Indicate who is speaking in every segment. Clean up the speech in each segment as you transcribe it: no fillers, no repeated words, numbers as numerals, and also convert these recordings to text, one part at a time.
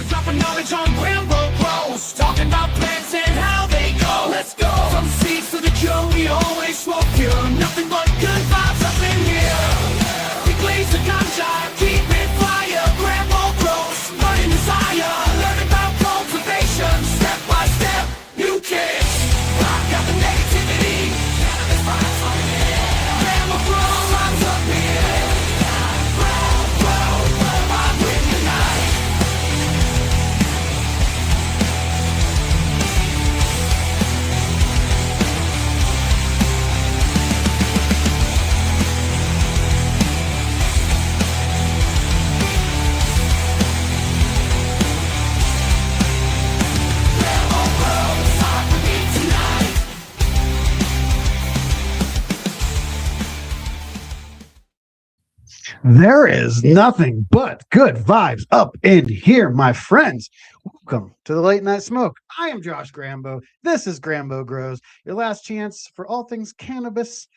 Speaker 1: Dropping knowledge on GRAMBO pros, talking about plants and how they go. Let's go. From seeds to the cure, we always smoke pure. Nothing but good vibes up in here. We blaze the ganja, keep it fire. GRAMBO pros, burning desire. Learn about cultivation, step by step. New kids, rock out the negativity. Cannabis vibes on here. GRAMBO pros, vibes up here. Grow, vibe with unite.
Speaker 2: There is nothing but good vibes up in here, my friends. Welcome to the Late Night Smoke. I am Josh GRAMBO. This is GRAMBO Grows, your last chance for all things cannabis,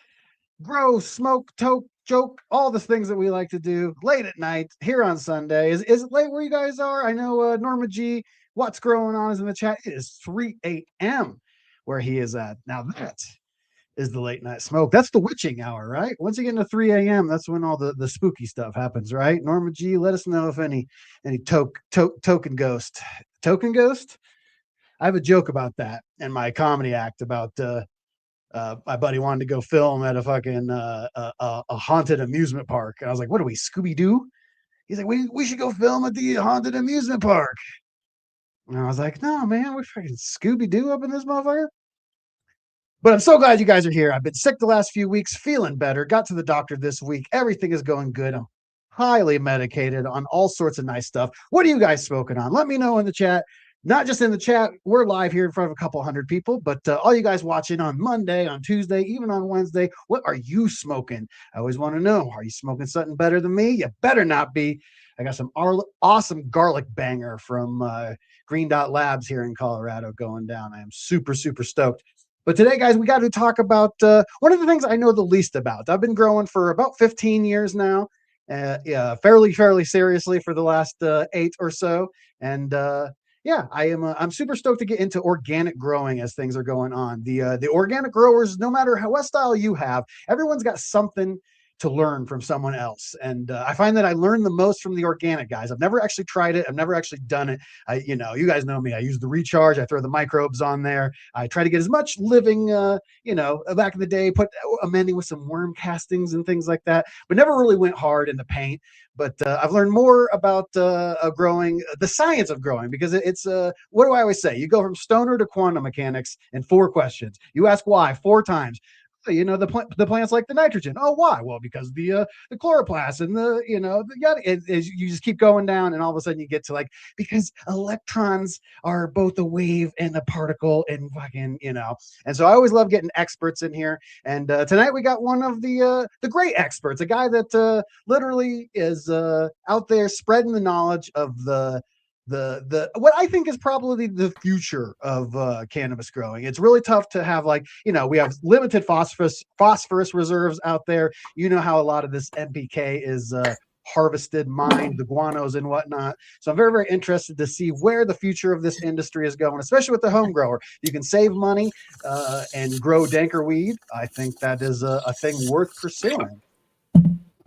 Speaker 2: grow, smoke, toke, joke, all the things that we like to do late at night here on Sunday. Is it late where you guys are? I know Norma G, what's growing on is in the chat. It is 3 a.m. where he is at. Now that is the Late Night Smoke. That's the witching hour, right? Once you get into 3 a.m., that's when all the spooky stuff happens, right? Norma G, let us know if any token ghost. Token ghost? I have a joke about that in my comedy act about my buddy wanted to go film at a fucking a haunted amusement park. And I was like, what are we, Scooby-Doo? He's like, we should go film at the haunted amusement park. And I was like, no, man, we're fucking Scooby-Doo up in this motherfucker. But I'm so glad you guys are here. I've been sick the last few weeks, feeling better. Got to the doctor this week. Everything is going good. I'm highly medicated on all sorts of nice stuff. What are you guys smoking on? Let me know in the chat. Not just in the chat. We're live here in front of a couple hundred people, but all you guys watching on Monday, on Tuesday, even on Wednesday, what are you smoking? I always want to know. Are you smoking something better than me? You better not be. I got some awesome garlic banger from Green Dot Labs here in Colorado going down. I am super, super stoked. But today, guys, we got to talk about one of the things I know the least about. I've been growing for about 15 years now, fairly seriously for the last 8 or so. And I'm super stoked to get into organic growing as things are going on. The organic growers, no matter what style you have, everyone's got something to learn from someone else. And I find that I learn the most from the organic guys. I've never actually tried it. I've never actually done it. You guys know me. I use the recharge. I throw the microbes on there. I try to get as much living, back in the day, amending with some worm castings and things like that, but never really went hard in the paint. But I've learned more about growing, the science of growing, because it's what do I always say? You go from stoner to quantum mechanics in 4 questions. You ask why 4 times. The plants like the nitrogen. Oh, why? Well, because the chloroplast and you just keep going down, and all of a sudden you get to because electrons are both a wave and a particle, and fucking And so I always love getting experts in here. And tonight we got one of the great experts, a guy that literally is out there spreading the knowledge of the what I think is probably the future of cannabis growing. It's really tough to have we have limited phosphorus reserves out there. You know how a lot of this NPK is harvested, mined, the guanos and whatnot. So I'm very, very interested to see where the future of this industry is going, especially with the home grower. You can save money and grow danker weed. I think that is a thing worth pursuing.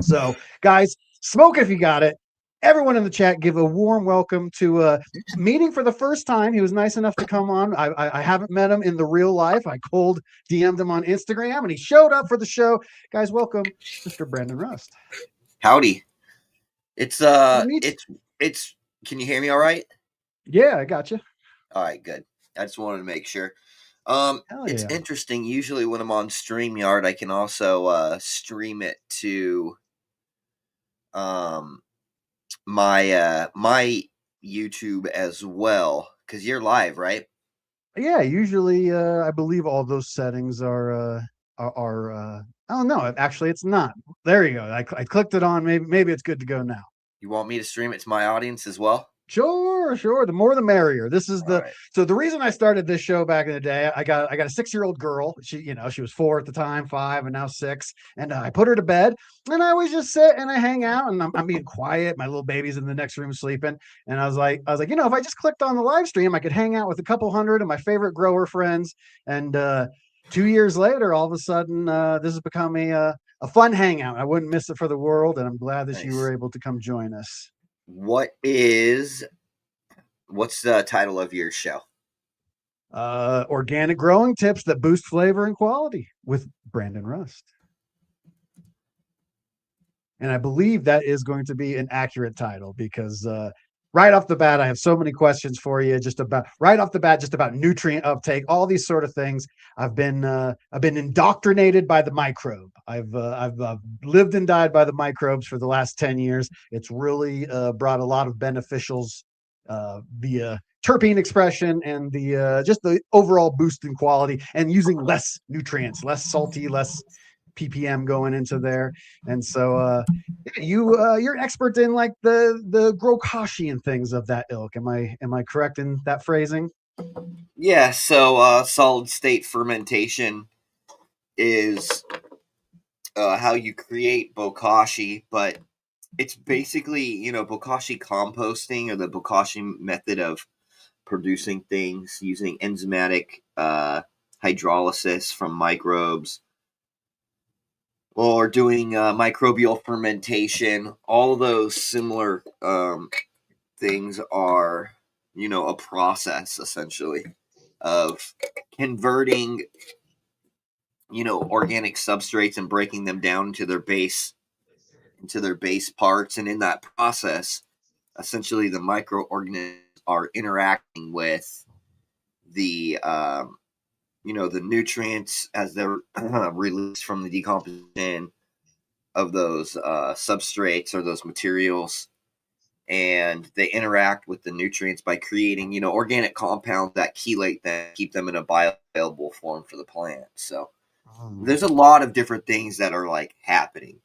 Speaker 2: So guys, smoke if you got it. Everyone in the chat, give a warm welcome to meeting for the first time. He was nice enough to come on. I haven't met him in the real life. I cold DM'd him on Instagram, and he showed up for the show. Guys, welcome, Mr. Brandon Rust.
Speaker 3: Howdy. It's can you hear me all right?
Speaker 2: Yeah, I got you.
Speaker 3: All right, good. I just wanted to make sure. It's
Speaker 2: yeah.
Speaker 3: Interesting. Usually when I'm on StreamYard, I can also stream it to my YouTube as well, because you're live, right?
Speaker 2: Yeah, usually I believe all those settings are oh no, actually it's not. There you go. I clicked it on. Maybe it's good to go now.
Speaker 3: You want me to stream it to my audience as well?
Speaker 2: Sure. The more the merrier. This is
Speaker 3: All right.
Speaker 2: so the reason I started this show back in the day, I got a 6-year-old girl. She was 4 at the time, 5, and now 6. And I put her to bed, and I always just sit and I hang out, and I'm being quiet. My little baby's in the next room sleeping, and I was like, if I just clicked on the live stream, I could hang out with a couple hundred of my favorite grower friends. And 2 years later, all of a sudden, this has become a fun hangout. I wouldn't miss it for the world, and I'm glad that you were able to come join us.
Speaker 3: What's the title of your show?
Speaker 2: Organic growing tips that boost flavor and quality with Brandon Rust. And I believe that is going to be an accurate title because right off the bat, I have so many questions for you. Just about nutrient uptake, all these sort of things. I've been indoctrinated by the microbe. I've lived and died by the microbes for the last 10 years. It's really brought a lot of beneficials via terpene expression and the just the overall boost in quality, and using less nutrients, less salty, less ppm going into there. And so you're an expert in like the grokashi and things of that ilk. Am I correct in that phrasing?
Speaker 3: Yeah, so solid state fermentation is how you create bokashi, but it's basically, bokashi composting, or the bokashi method of producing things using enzymatic hydrolysis from microbes, or doing microbial fermentation. All those similar things are, a process essentially of converting, organic substrates and breaking them down into their base parts. And in that process, essentially the microorganisms are interacting with the the nutrients as they're released from the decomposition of those substrates or those materials, and they interact with the nutrients by creating organic compounds that chelate them, keep them in a bioavailable form for the plant. So there's a lot of different things that are like happening.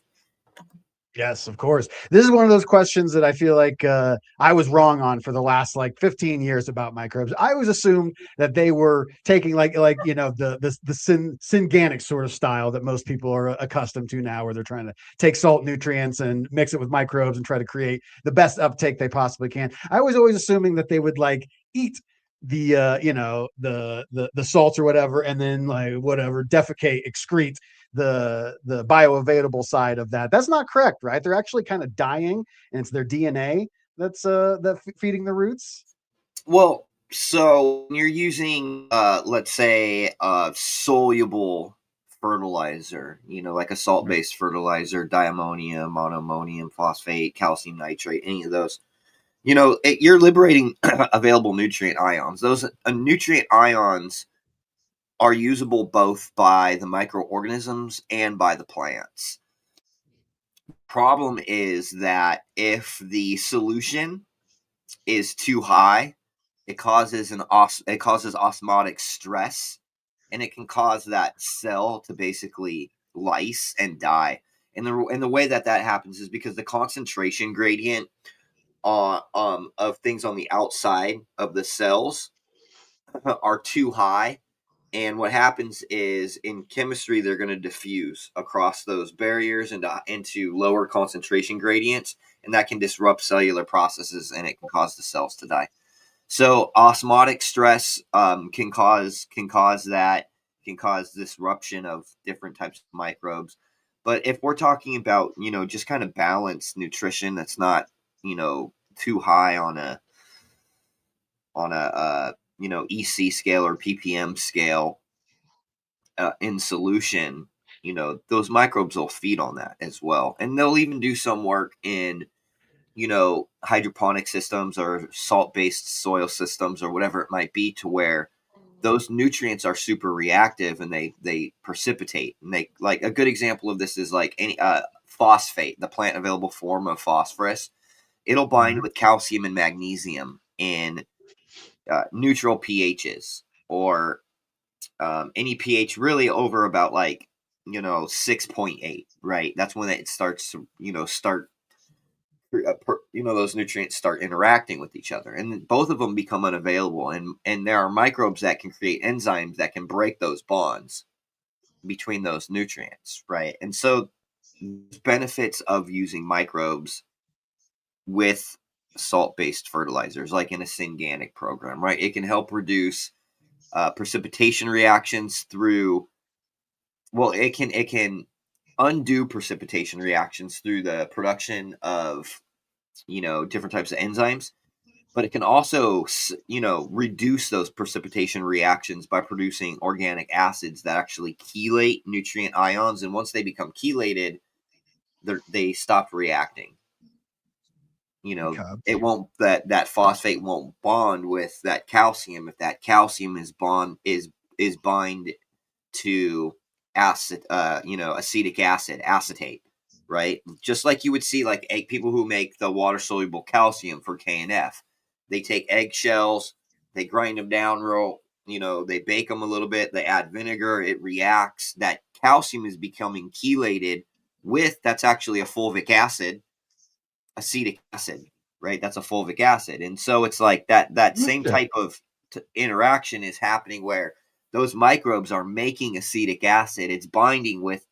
Speaker 2: Yes, of course. This is one of those questions that I feel like I was wrong on for the last like 15 years about microbes. I always assumed that they were taking the synganic sort of style that most people are accustomed to now, where they're trying to take salt nutrients and mix it with microbes and try to create the best uptake they possibly can. I was always assuming that they would like eat the the salts or whatever, and then like whatever defecate, excrete the bioavailable side of that. That's not correct, right? They're actually kind of dying, and it's their DNA that's feeding the roots.
Speaker 3: Well, so when you're using let's say a soluble fertilizer, like a salt-based fertilizer, diammonium, monoammonium phosphate, calcium nitrate, any of those, you're liberating available nutrient ions. Those nutrient ions are usable both by the microorganisms and by the plants. Problem is that if the solution is too high, it causes osmotic stress, and it can cause that cell to basically lyse and die. And the way that happens is because the concentration gradient of things on the outside of the cells are too high. And what happens is, in chemistry, they're going to diffuse across those barriers into lower concentration gradients, and that can disrupt cellular processes, and it can cause the cells to die. So osmotic stress can cause disruption of different types of microbes. But if we're talking about just kind of balanced nutrition that's not too high on a EC scale or ppm scale in solution, those microbes will feed on that as well, and they'll even do some work in hydroponic systems or salt-based soil systems or whatever it might be, to where those nutrients are super reactive and they precipitate. And they, like, a good example of this is like any phosphate, the plant available form of phosphorus. It'll bind with calcium and magnesium in neutral pHs, or any pH really over about 6.8, right? That's when it starts to start those nutrients start interacting with each other, and both of them become unavailable. And there are microbes that can create enzymes that can break those bonds between those nutrients, right? And so, benefits of using microbes with salt-based fertilizers, like in a synganic program, right? It can help reduce precipitation reactions through. Well, it can undo precipitation reactions through the production of different types of enzymes, but it can also reduce those precipitation reactions by producing organic acids that actually chelate nutrient ions, and once they become chelated, they stop reacting.
Speaker 2: Okay.
Speaker 3: It won't, that phosphate won't bond with that calcium if that calcium is bind to acid, acetic acid, acetate, right? Just like you would see like people who make the water soluble calcium for KNF. They take eggshells, they grind them down they bake them a little bit, they add vinegar, it reacts. That calcium is becoming chelated that's actually a fulvic acid, acetic acid, right? That's a fulvic acid. And so it's like that same type of interaction is happening where those microbes are making acetic acid. It's binding with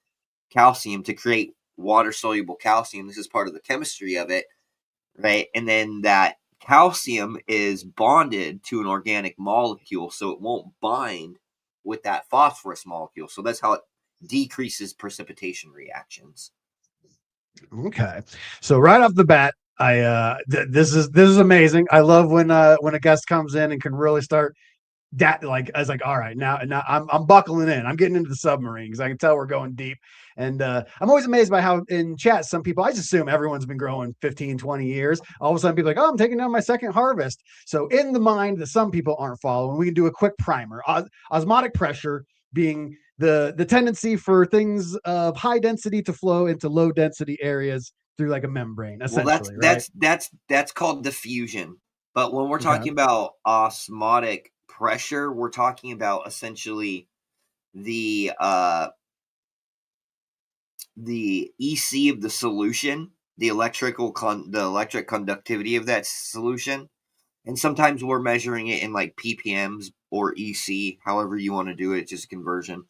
Speaker 3: calcium to create water-soluble calcium. This is part of the chemistry of it, right? And then that calcium is bonded to an organic molecule, so it won't bind with that phosphorus molecule. So that's how it decreases precipitation reactions.
Speaker 2: Okay. So right off the bat, this is amazing. I love when a guest comes in and can really start I was like, all right, now I'm buckling in. I'm getting into the submarine because I can tell we're going deep. And I'm always amazed by how in chat, some people, I just assume everyone's been growing 15, 20 years. All of a sudden people are like, oh, I'm taking down my second harvest. So in the mind that some people aren't following, we can do a quick primer. Osmotic pressure being the tendency for things of high density to flow into low density areas through like a membrane, essentially.
Speaker 3: Well, that's called diffusion. But when we're talking about osmotic pressure, we're talking about essentially the EC of the solution, the electric conductivity of that solution. And sometimes we're measuring it in like ppms or EC, however you want to do it, just conversion.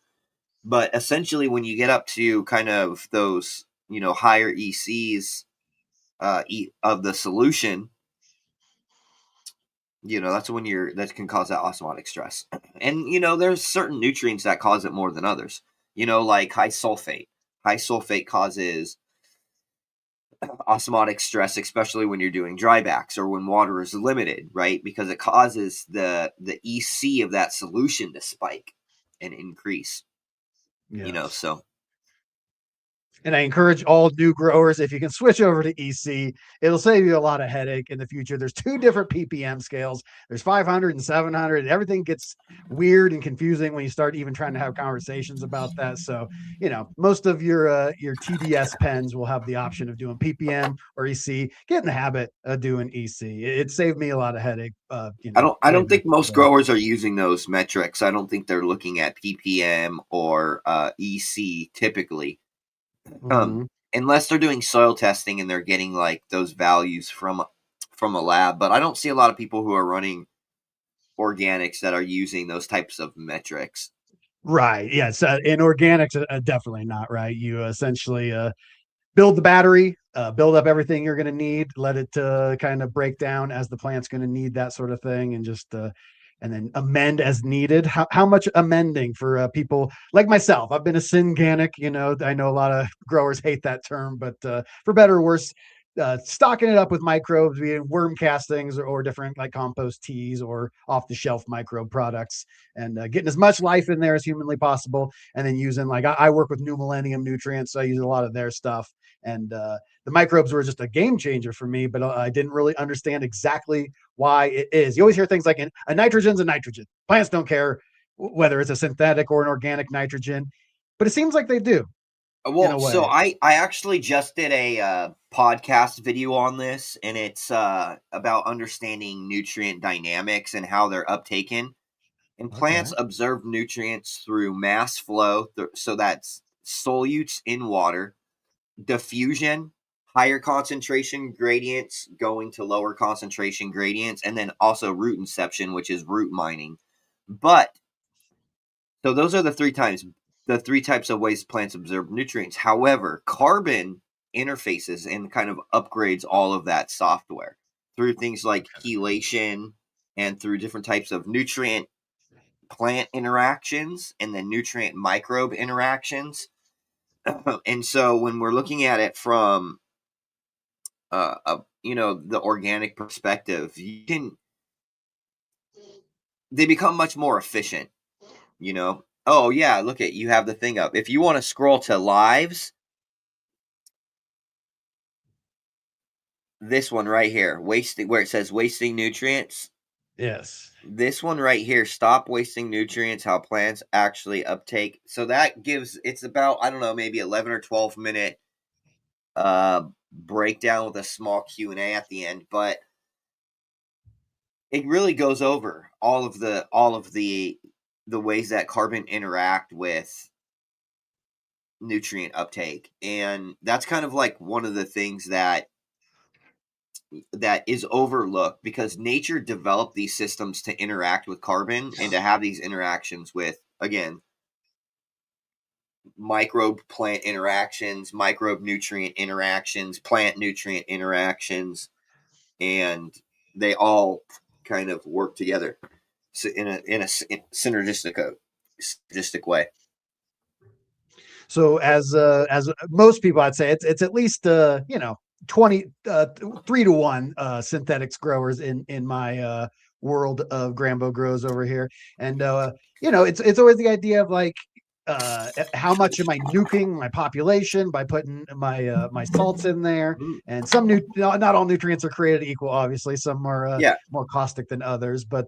Speaker 3: But essentially, when you get up to kind of those, higher ECs of the solution, that's when that can cause that osmotic stress. And, there's certain nutrients that cause it more than others, like high sulfate. High sulfate causes osmotic stress, especially when you're doing drybacks or when water is limited, right? Because it causes the EC of that solution to spike and increase.
Speaker 2: Yes.
Speaker 3: So.
Speaker 2: And I encourage all new growers, if you can switch over to EC, it'll save you a lot of headache in the future. There's 2 different ppm scales. There's 500 and 700. Everything gets weird and confusing when you start even trying to have conversations about that. So, most of your TDS pens will have the option of doing ppm or EC. Get in the habit of doing EC. It saved me a lot of headache.
Speaker 3: I don't think most growers are using those metrics. I don't think they're looking at ppm or EC typically. Unless they're doing soil testing and they're getting like those values from a lab. But I don't see a lot of people who are running organics that are using those types of metrics.
Speaker 2: Right. Yes. In organics, definitely not. Right. You essentially build the battery, build up everything you're going to need, let it kind of break down as the plant's going to need, that sort of thing, and just and then amend as needed. How much amending for people like myself? I've been a synganic, I know a lot of growers hate that term, but for better or worse, stocking it up with microbes, being worm castings or different like compost teas or off the shelf microbe products, and getting as much life in there as humanly possible. And then using I work with New Millennium Nutrients, so I use a lot of their stuff. And the microbes were just a game changer for me, but I didn't really understand exactly why it is. You always hear things like a nitrogen's a nitrogen. Plants don't care whether it's a synthetic or an organic nitrogen, but it seems like they do.
Speaker 3: Well, so I actually just did a podcast video on this, and it's about understanding nutrient dynamics and how they're uptaken. And plants observe nutrients through mass flow, so that's solutes in water, diffusion, higher concentration gradients going to lower concentration gradients, and then also root inception, which is root mining. But so those are the three types of ways plants absorb nutrients. However, carbon interfaces and kind of upgrades all of that software through things like chelation and through different types of nutrient plant interactions and then nutrient microbe interactions. And so when we're looking at it from the organic perspective, they become much more efficient. Oh yeah, look at, you have the thing up. If you want to scroll to lives, this one right here, wasting, where it says wasting nutrients.
Speaker 2: Yes.
Speaker 3: This one right here, stop wasting nutrients, how plants actually uptake. So that gives, it's about, I don't know, maybe 11 or 12 minute breakdown with a small Q&A at the end, but it really goes over all of the ways that carbon interact with nutrient uptake. And that's kind of like one of the things that is overlooked, because nature developed these systems to interact with carbon and to have these interactions with, again, microbe plant interactions, microbe nutrient interactions, plant nutrient interactions, and they all kind of work together in a synergistic way.
Speaker 2: So as most people, I'd say it's at least 20 3-to-1 synthetics growers in my world of Grambo grows over here. And it's always the idea of like, how much am I nuking my population by putting my salts in there? And some not all nutrients are created equal. Obviously, some are more caustic than others. But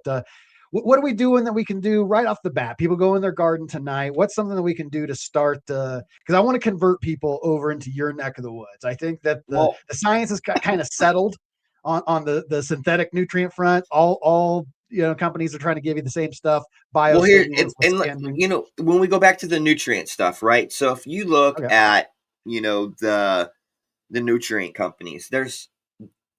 Speaker 2: what are we doing that we can do right off the bat? People go in their garden tonight. What's something that we can do to start? Because I want to convert people over into your neck of the woods. I think that the science has got kind of settled on the synthetic nutrient front. All companies are trying to give you the same stuff.
Speaker 3: Well, here and when we go back to the nutrient stuff, right? So if you look at the nutrient companies, there's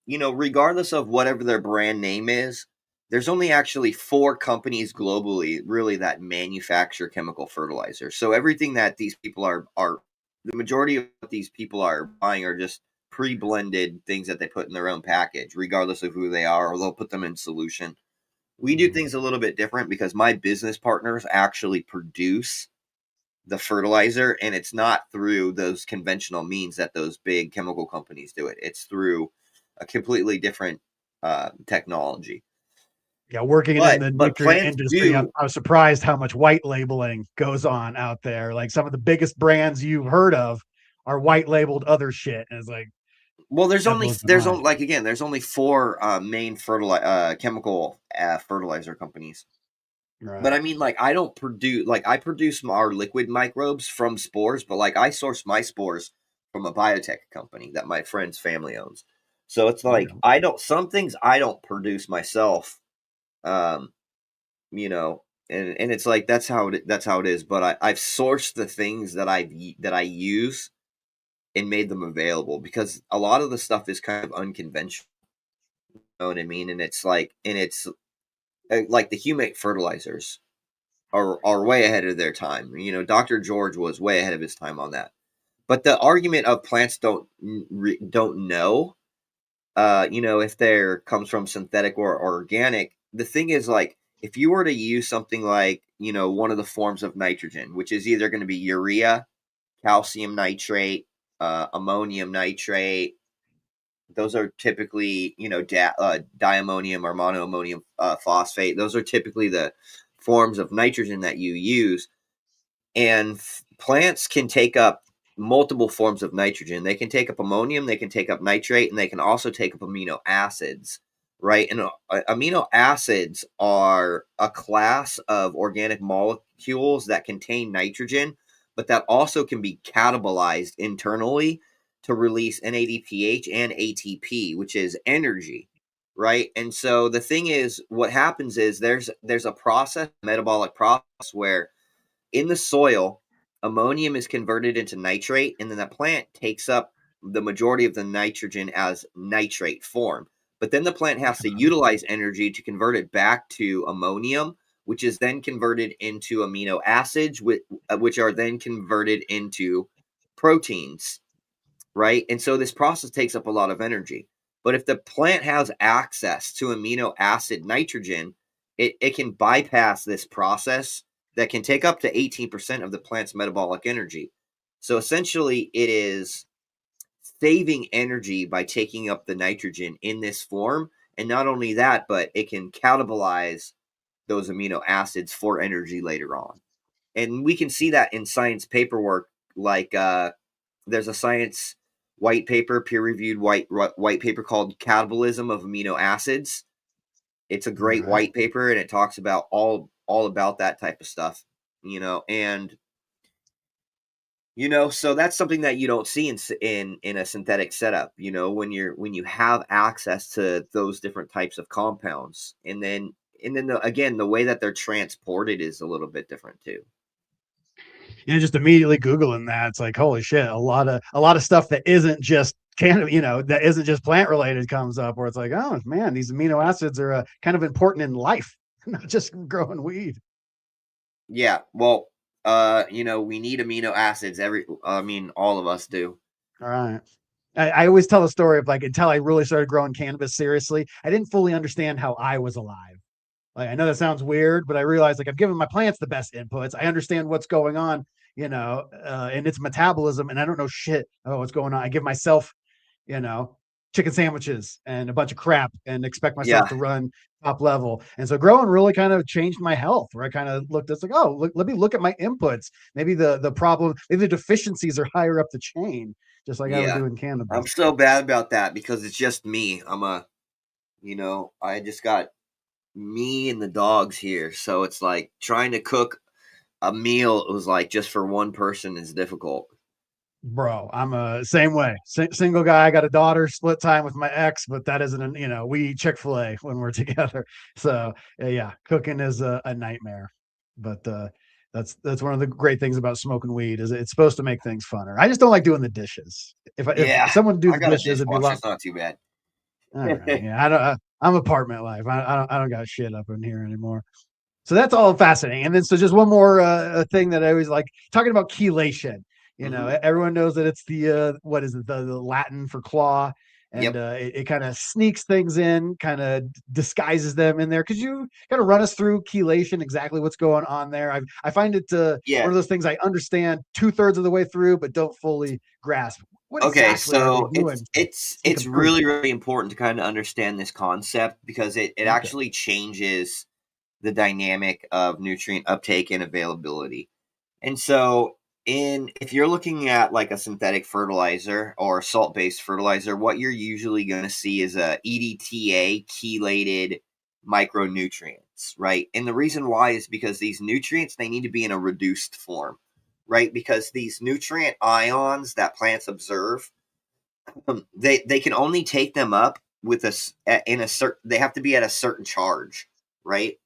Speaker 3: regardless of whatever their brand name is, there's only actually 4 companies globally really that manufacture chemical fertilizer. So everything that these people are the majority of what these people are buying are just pre-blended things that they put in their own package, regardless of who they are, or they'll put them in solution. We do things a little bit different because my business partners actually produce the fertilizer, and it's not through those conventional means that those big chemical companies do it. It's through a completely different technology.
Speaker 2: Yeah, working in the nutrient industry, I was surprised how much white labeling goes on out there. Like some of the biggest brands you've heard of are white labeled other shit. And it's like,
Speaker 3: well, there's only 4 main chemical fertilizer companies. Right. But I mean, like, I produce our liquid microbes from spores, but like I source my spores from a biotech company that my friend's family owns. So it's like some things I don't produce myself. And it's like that's how it is. But I've sourced the things that I use and made them available, because a lot of the stuff is kind of unconventional. You know what I mean? And it's like the humate fertilizers are way ahead of their time. Dr. George was way ahead of his time on that. But the argument of plants don't know, if there comes from synthetic or organic. The thing is, like, if you were to use something like, one of the forms of nitrogen, which is either going to be urea, calcium nitrate, ammonium nitrate, those are typically, diammonium or monoammonium phosphate. Those are typically the forms of nitrogen that you use. And plants can take up multiple forms of nitrogen. They can take up ammonium, they can take up nitrate, and they can also take up amino acids. Right. And amino acids are a class of organic molecules that contain nitrogen, but that also can be catabolized internally to release NADPH and ATP, which is energy. Right. And so the thing is, what happens is there's a metabolic process where in the soil, ammonium is converted into nitrate, and then the plant takes up the majority of the nitrogen as nitrate form. But then the plant has to utilize energy to convert it back to ammonium, which is then converted into amino acids, which are then converted into proteins, right? And so this process takes up a lot of energy. But if the plant has access to amino acid nitrogen, it can bypass this process that can take up to 18% of the plant's metabolic energy. So essentially, it is saving energy by taking up the nitrogen in this form. And not only that, but it can catabolize those amino acids for energy later on. And we can see that in science paperwork, like there's a science white paper, peer-reviewed white paper called Catabolism of Amino Acids. It's a great white paper, and it talks about all about that type of stuff, and so that's something that you don't see in a synthetic setup, when you have access to those different types of compounds, and then the way that they're transported is a little bit different too.
Speaker 2: Just immediately Googling that, it's like, holy shit, a lot of stuff that isn't just that isn't just plant related comes up, where it's like, oh man, these amino acids are kind of important in life, not just growing weed.
Speaker 3: Yeah, well, we need amino acids. All of us do.
Speaker 2: All right. I always tell a story of, like, until I really started growing cannabis seriously, I didn't fully understand how I was alive. Like, I know that sounds weird, but I realized, like, I'm giving my plants the best inputs. I understand what's going on, and its metabolism, and I don't know shit about what's going on. I give myself, chicken sandwiches and a bunch of crap and expect myself to run top level. And so growing really kind of changed my health, where I kind of looked, it's like, oh, let me look at my inputs. Maybe the problem, maybe the deficiencies are higher up the chain, just like I would do in cannabis.
Speaker 3: I'm so bad about that because it's just me. I just got me and the dogs here, so it's like trying to cook a meal. It was like just for one person is difficult.
Speaker 2: Bro, I'm a same way. Single guy. I got a daughter, split time with my ex, but that isn't we eat Chick-fil-A when we're together. So yeah, cooking is a nightmare. But that's one of the great things about smoking weed, is it's supposed to make things funner. I just don't like doing the dishes. If someone do the dishes, it'd be
Speaker 3: not too bad.
Speaker 2: All right. Yeah, I'm apartment life. I don't got shit up in here anymore. So that's all fascinating. And then so just one more thing that I always like talking about, chelation. Everyone knows that it's the what is it, the Latin for claw, and it kind of sneaks things in, kind of disguises them in there. Could you kind of run us through chelation, exactly what's going on there? I find it one of those things I understand 2/3 of the way through, but don't fully grasp. What exactly are they doing?
Speaker 3: It's really, really important to kind of understand this concept, because it actually changes the dynamic of nutrient uptake and availability. And so if you're looking at like a synthetic fertilizer or salt-based fertilizer, what you're usually going to see is a EDTA chelated micronutrients, right? And the reason why is because these nutrients, they need to be in a reduced form, right? Because these nutrient ions that plants observe, they can only take them up with they have to be at a certain charge, right?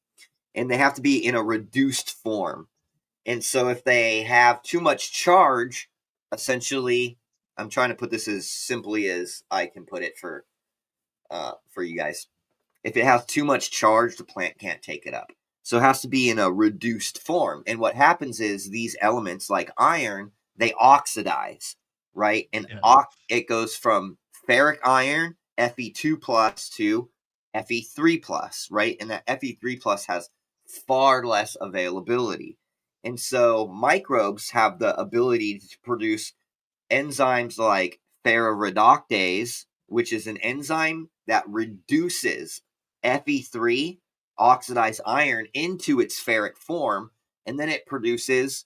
Speaker 3: And they have to be in a reduced form. And so if they have too much charge, essentially, I'm trying to put this as simply as I can put it for you guys. If it has too much charge, the plant can't take it up. So it has to be in a reduced form. And what happens is these elements like iron, they oxidize, right? And it goes from ferric iron, Fe2 plus, to Fe3 plus, right? And that Fe3 plus has far less availability. And so microbes have the ability to produce enzymes like ferroreductase, which is an enzyme that reduces Fe3, oxidized iron, into its ferric form, and then it produces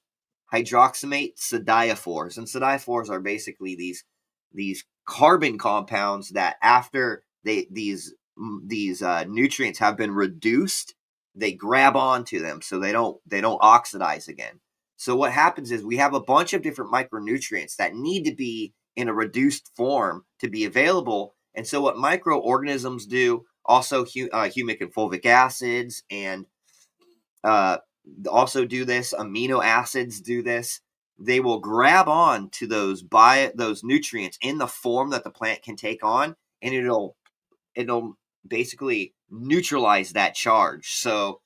Speaker 3: hydroxamate sidiophores. And sidiophores are basically these carbon compounds that after these nutrients have been reduced, they grab onto them so they don't oxidize again. So what happens is we have a bunch of different micronutrients that need to be in a reduced form to be available. And so what microorganisms do, also humic and fulvic acids, and also do this, amino acids do this. they will grab on to those nutrients in the form that the plant can take on, and it'll basically neutralize that charge. So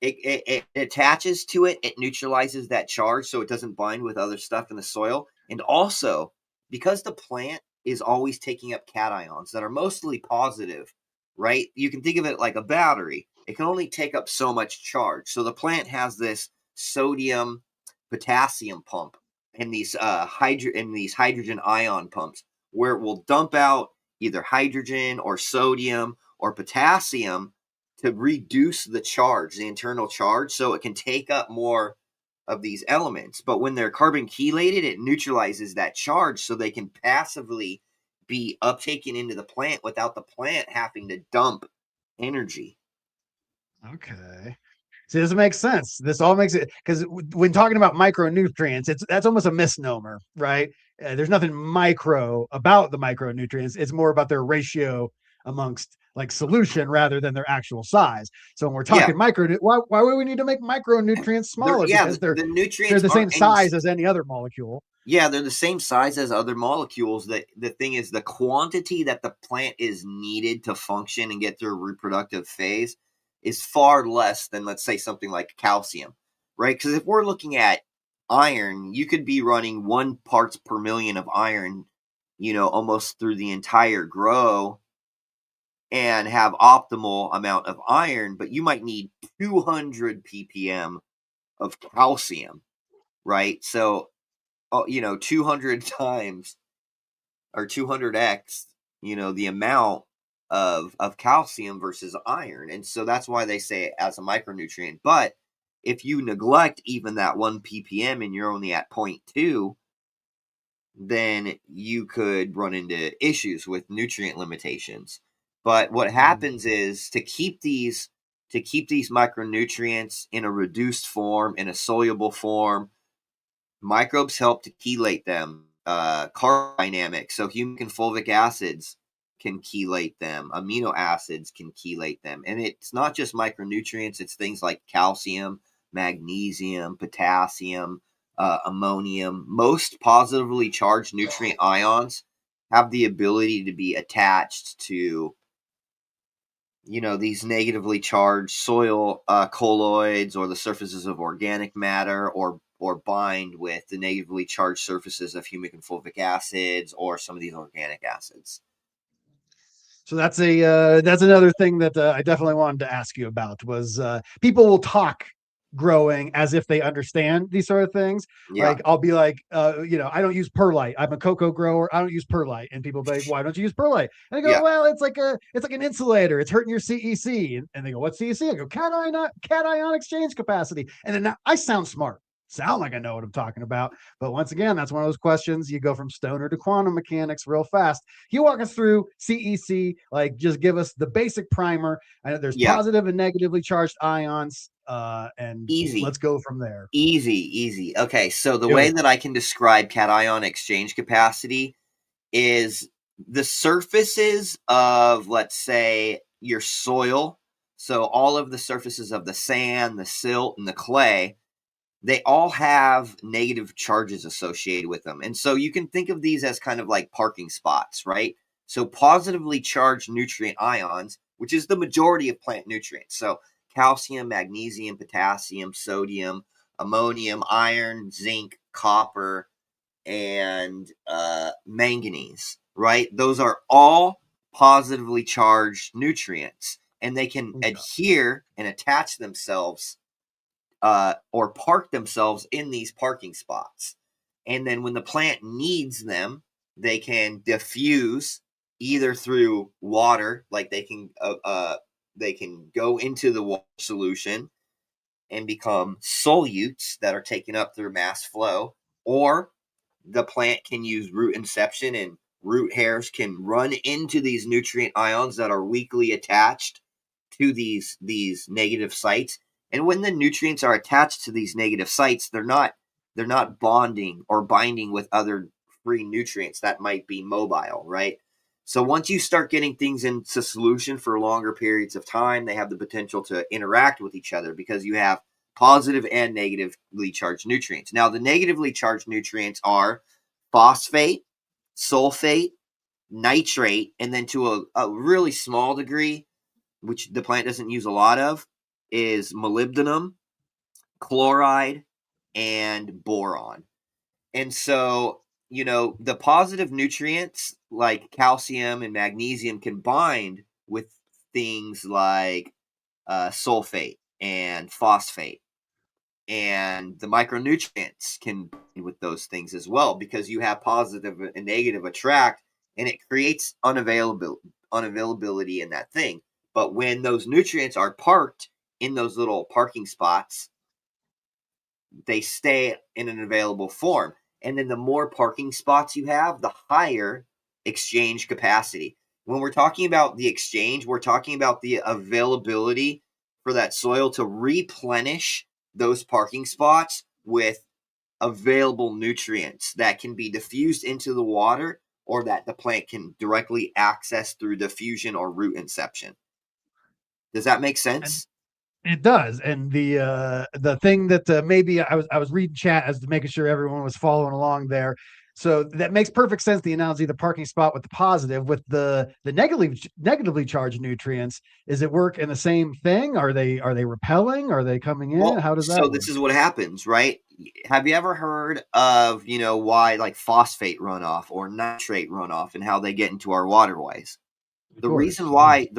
Speaker 3: it attaches to it, it neutralizes that charge so it doesn't bind with other stuff in the soil. And also, because the plant is always taking up cations that are mostly positive, right? You can think of it like a battery. It can only take up so much charge. So the plant has this sodium potassium pump and these hydrogen ion pumps where it will dump out either hydrogen or sodium or potassium to reduce the charge, the internal charge, so it can take up more of these elements. But when they're carbon chelated, it neutralizes that charge so they can passively be uptaken into the plant without the plant having to dump energy.
Speaker 2: Okay. See, this makes sense. This all makes it, because when talking about micronutrients, that's almost a misnomer, right? There's nothing micro about the micronutrients. It's more about their ratio amongst like solution rather than their actual size. So when we're talking why would we need to make micronutrients smaller? Because
Speaker 3: the nutrients
Speaker 2: they're the same size as any other molecule.
Speaker 3: Yeah, they're the same size as other molecules. That the thing is, the quantity that the plant is needed to function and get through a reproductive phase is far less than, let's say, something like calcium, right? Because if we're looking at iron, you could be running 1 parts per million of iron, almost through the entire grow and have optimal amount of iron, but you might need 200 ppm of calcium, right? So, 200 times or 200x, the amount of calcium versus iron. And so that's why they say it as a micronutrient. But if you neglect even that 1 ppm and you're only at 0.2, then you could run into issues with nutrient limitations. But what happens is to keep these micronutrients in a reduced form, in a soluble form, microbes help to chelate them. Carb dynamics, so humic and fulvic acids can chelate them. Amino acids can chelate them. And it's not just micronutrients, it's things like calcium, magnesium, potassium, ammonium. Most positively charged nutrient ions have the ability to be attached to these negatively charged soil colloids or the surfaces of organic matter, or bind with the negatively charged surfaces of humic and fulvic acids or some of these organic acids.
Speaker 2: So that's another thing that I definitely wanted to ask you about was people will talk growing as if they understand these sort of things.
Speaker 3: Yeah.
Speaker 2: Like I'll be like, I don't use perlite. I'm a cocoa grower. I don't use perlite. And people be like, why don't you use perlite? And I go, well, it's like an insulator. It's hurting your CEC. And they go, what's CEC? I go, cation exchange capacity. And then I sound smart. Sound like I know what I'm talking about. But once again, that's one of those questions. You go from stoner to quantum mechanics real fast. You walk us through CEC, like just give us the basic primer. I know there's positive and negatively charged ions. And
Speaker 3: easy.
Speaker 2: Let's go from there.
Speaker 3: Easy. Okay, so the way that I can describe cation exchange capacity is the surfaces of, let's say, your soil. So all of the surfaces of the sand, the silt, and the clay, they all have negative charges associated with them. And so you can think of these as kind of like parking spots, right? So positively charged nutrient ions, which is the majority of plant nutrients. So calcium, magnesium, potassium, sodium, ammonium, iron, zinc, copper, and manganese, right? Those are all positively charged nutrients, and they can adhere and attach themselves or park themselves in these parking spots. And then when the plant needs them, they can diffuse either through water, like they can go into the water solution and become solutes that are taken up through mass flow, or the plant can use root inception, and root hairs can run into these nutrient ions that are weakly attached to these negative sites. And when the nutrients are attached to these negative sites, they're not bonding or binding with other free nutrients that might be mobile, right? So once you start getting things into solution for longer periods of time, they have the potential to interact with each other because you have positive and negatively charged nutrients. Now, the negatively charged nutrients are phosphate, sulfate, nitrate, and then to a really small degree, which the plant doesn't use a lot of, is molybdenum, chloride, and boron. And so, the positive nutrients like calcium and magnesium can bind with things like sulfate and phosphate. And the micronutrients can bind with those things as well, because you have positive and negative attract, and it creates unavailability in that thing. But when those nutrients are parked in those little parking spots, they stay in an available form. And then the more parking spots you have, the higher exchange capacity. When we're talking about the exchange, we're talking about the availability for that soil to replenish those parking spots with available nutrients that can be diffused into the water, or that the plant can directly access through diffusion or root inception. Does that make sense?
Speaker 2: It does. And the thing that maybe I was reading chat as to making sure everyone was following along there. So that makes perfect sense. The analogy of the parking spot with the positive, with the negatively charged nutrients. Is it work in the same thing? Are they repelling? Are they coming in?
Speaker 3: Well,
Speaker 2: How does that
Speaker 3: so
Speaker 2: work?
Speaker 3: this is what happens, right? Have you ever heard of, why like phosphate runoff or nitrate runoff and how they get into our waterways?
Speaker 2: Of
Speaker 3: The
Speaker 2: course.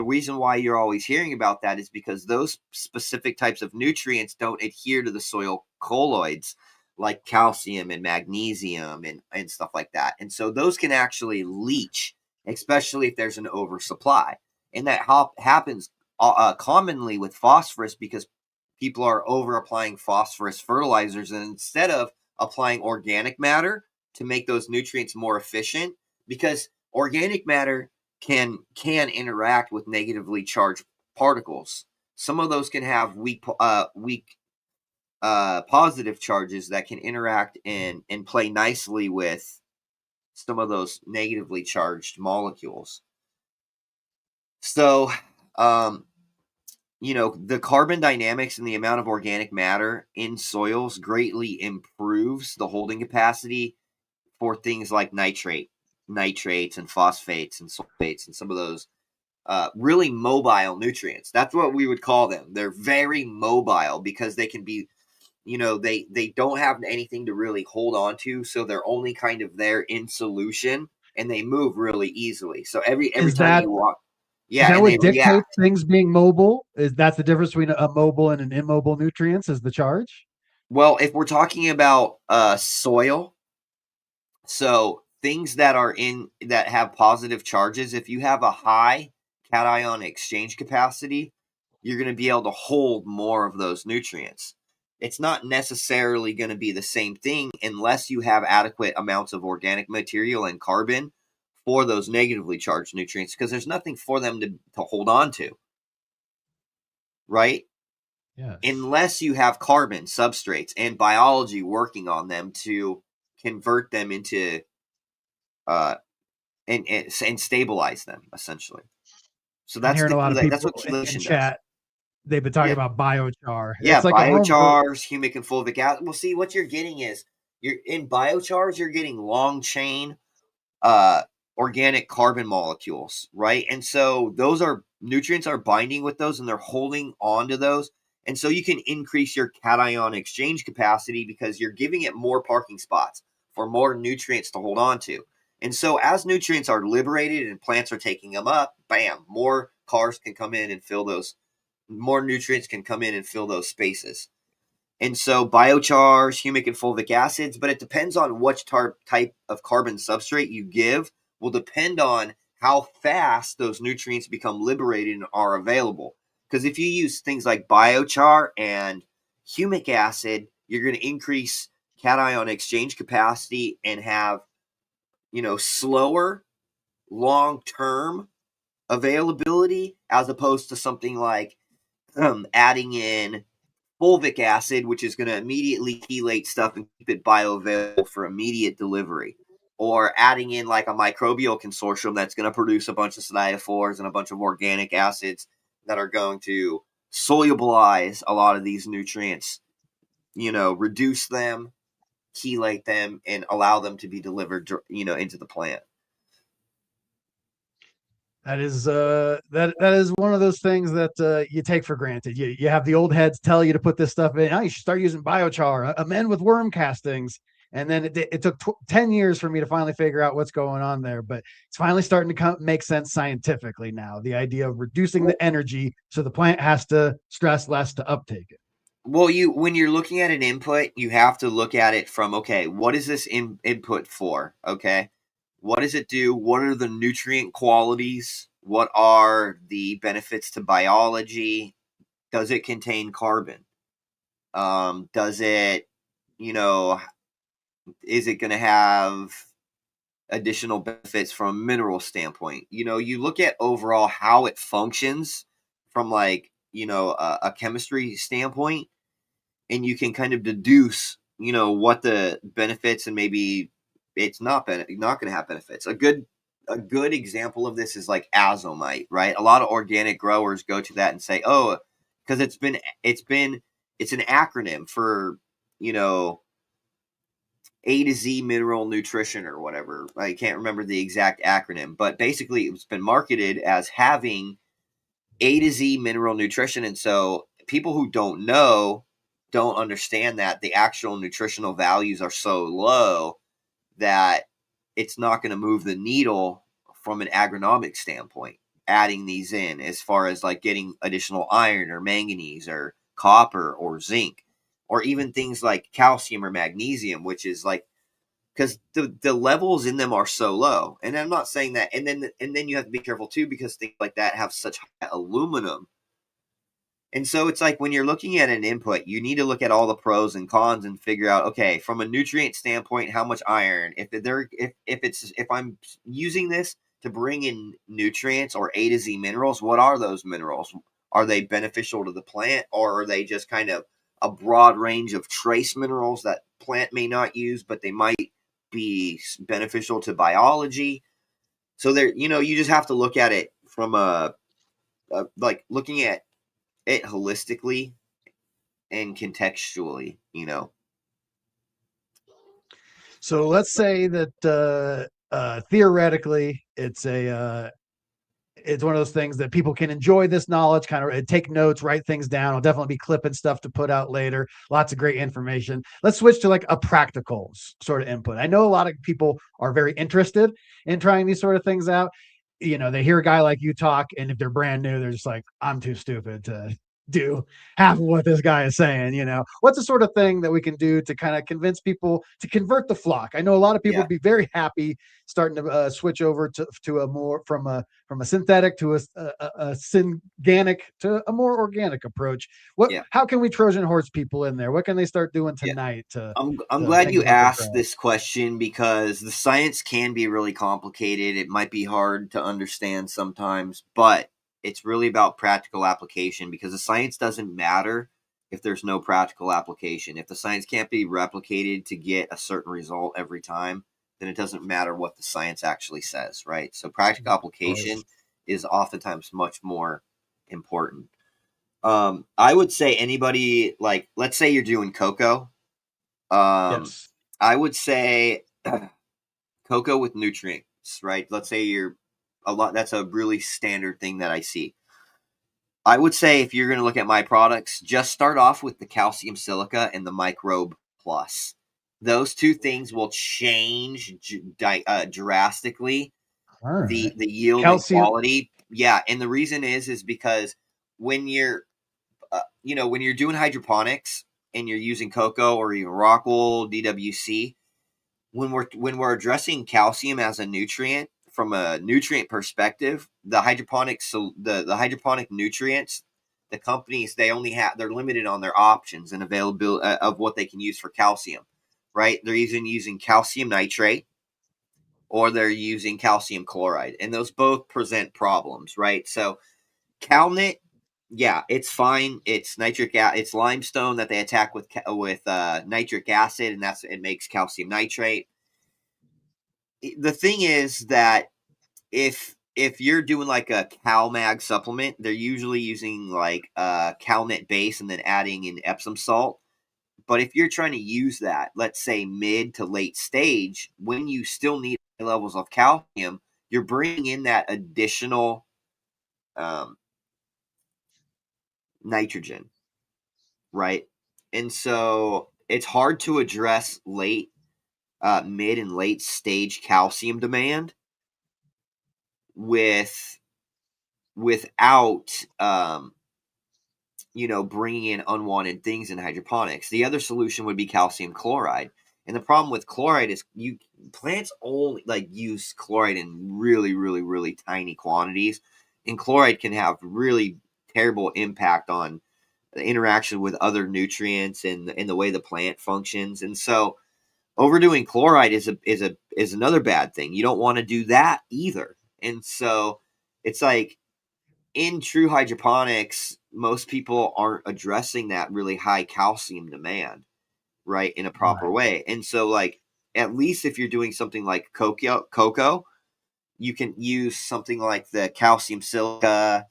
Speaker 3: reason why you're always hearing about that is because those specific types of nutrients don't adhere to the soil colloids, like calcium and magnesium and stuff like that. And so those can actually leach, especially if there's an oversupply. And that happens commonly with phosphorus, because people are over applying phosphorus fertilizers, and instead of applying organic matter to make those nutrients more efficient, because organic matter can interact with negatively charged particles. Some of those can have weak positive charges that can interact and play nicely with some of those negatively charged molecules. So, the carbon dynamics and the amount of organic matter in soils greatly improves the holding capacity for things like nitrates and phosphates and sulfates and some of those really mobile nutrients. That's what we would call them. They're very mobile because they can be, they don't have anything to really hold on to, so they're only kind of there in solution, and they move really easily. So every time you walk,
Speaker 2: is that
Speaker 3: and
Speaker 2: what
Speaker 3: they
Speaker 2: dictates
Speaker 3: react.
Speaker 2: things being mobile? That's the difference between a mobile and an immobile nutrients, is the charge?
Speaker 3: Well, if we're talking about soil, so things that have positive charges, if you have a high cation exchange capacity, you're going to be able to hold more of those nutrients. It's not necessarily going to be the same thing unless you have adequate amounts of organic material and carbon for those negatively charged nutrients, because there's nothing for them to hold on to, right?
Speaker 2: Yes.
Speaker 3: Unless you have carbon substrates and biology working on them to convert them into and stabilize them, essentially. So
Speaker 2: I'm
Speaker 3: that's
Speaker 2: hearing a lot of
Speaker 3: that's
Speaker 2: people
Speaker 3: what
Speaker 2: in
Speaker 3: chelation does.
Speaker 2: chat. They've been talking
Speaker 3: Yeah.
Speaker 2: about biochar.
Speaker 3: Yeah,
Speaker 2: It's like a home
Speaker 3: biochars, humic and fulvic acid. Well, see, what you're getting is you're in biochars, you're getting long chain organic carbon molecules, right? And so those nutrients are binding with those, and they're holding on to those. And so you can increase your cation exchange capacity because you're giving it more parking spots for more nutrients to hold on to. And so as nutrients are liberated and plants are taking them up, bam, more cars can come in and fill those, more nutrients can come in and fill those spaces. And so biochars, humic and fulvic acids, but it depends on which type of carbon substrate you give, will depend on how fast those nutrients become liberated and are available. Because if you use things like biochar and humic acid, you're going to increase cation exchange capacity and have, slower long-term availability, as opposed to something like adding in fulvic acid, which is going to immediately chelate stuff and keep it bioavailable for immediate delivery. Or adding in like a microbial consortium that's going to produce a bunch of cidiophores and a bunch of organic acids that are going to solubilize a lot of these nutrients reduce them, chelate them, and allow them to be delivered, into the plant.
Speaker 2: That is that is one of those things that you take for granted. You have the old heads tell you to put this stuff in. Oh, you should start using biochar, amend with worm castings. And then it took 10 years for me to finally figure out what's going on there. But it's finally starting to make sense scientifically now. The idea of reducing the energy so the plant has to stress less to uptake it.
Speaker 3: Well, when you're looking at an input, you have to look at it from, okay, what is this input for? Okay. What does it do? What are the nutrient qualities? What are the benefits to biology? Does it contain carbon? Does it, is it going to have additional benefits from a mineral standpoint? You look at overall how it functions from like, a chemistry standpoint, and you can kind of deduce, what the benefits, and maybe it's not going to have benefits. A good example of this is like azomite, right? A lot of organic growers go to that and say, oh, because it's an acronym for, A to Z mineral nutrition or whatever. I can't remember the exact acronym, but basically it's been marketed as having A to Z mineral nutrition. And so people who don't understand that the actual nutritional values are so low that it's not going to move the needle from an agronomic standpoint, adding these in as far as like getting additional iron or manganese or copper or zinc, or even things like calcium or magnesium, which is like, because the levels in them are so low. And I'm not saying that. And then you have to be careful too, because things like that have such high aluminum. And so it's like when you're looking at an input, you need to look at all the pros and cons and figure out, okay, from a nutrient standpoint, how much iron, if I'm using this to bring in nutrients or A to Z minerals, what are those minerals? Are they beneficial to the plant, or are they just kind of a broad range of trace minerals that plant may not use, but they might be beneficial to biology? So there, you just have to look at it from like looking at it holistically and contextually,
Speaker 2: So let's say that theoretically it's one of those things that people can enjoy this knowledge, kind of take notes, write things down. I'll definitely be clipping stuff to put out later. Lots of great information. Let's switch to like a practical sort of input. I know a lot of people are very interested in trying these sort of things out. They hear a guy like you talk, and if they're brand new, they're just like, I'm too stupid to do half of what this guy is saying. What's the sort of thing that we can do to kind of convince people to convert the flock? I know a lot of people would be very happy starting to switch over to a more from a synthetic to a syngenic to a more organic approach. How can we Trojan horse people in there? What can they start doing tonight?
Speaker 3: I'm glad you asked this question, because the science can be really complicated. It might be hard to understand sometimes, but it's really about practical application, because the science doesn't matter if there's no practical application. If the science can't be replicated to get a certain result every time, then it doesn't matter what the science actually says, right? So practical application is oftentimes much more important. I would say anybody, like, let's say you're doing cocoa.
Speaker 2: Yes.
Speaker 3: I would say cocoa with nutrients, right? Let's say that's a really standard thing that I see. I would say if you're going to look at my products, just start off with the calcium silica and the microbe plus. Those two things will change drastically the yield calcium and quality. Yeah, and the reason is because when you're when you're doing hydroponics and you're using cocoa or even rock wool, DWC, when we're addressing calcium as a nutrient, from a nutrient perspective, the hydroponic nutrients, the companies, they're limited on their options and availability of what they can use for calcium, right? They're using calcium nitrate, or they're using calcium chloride, and those both present problems, right? So Calnit, yeah, it's fine. It's it's limestone that they attack with nitric acid, and it makes calcium nitrate. The thing is that if you're doing like a CalMag supplement, they're usually using like Calnit base and then adding in Epsom salt. But if you're trying to use that, let's say mid to late stage, when you still need high levels of calcium, you're bringing in that additional nitrogen, right? And so it's hard to address mid and late stage calcium demand without bringing in unwanted things in hydroponics. The other solution would be calcium chloride. And the problem with chloride is plants only use chloride in really, really, really tiny quantities. And chloride can have really terrible impact on the interaction with other nutrients and the way the plant functions. And so overdoing chloride is another bad thing. You don't want to do that either. And so it's like, in true hydroponics, most people aren't addressing that really high calcium demand, right, in a proper way. And so, like, at least if you're doing something like cocoa, you can use something like the calcium silica,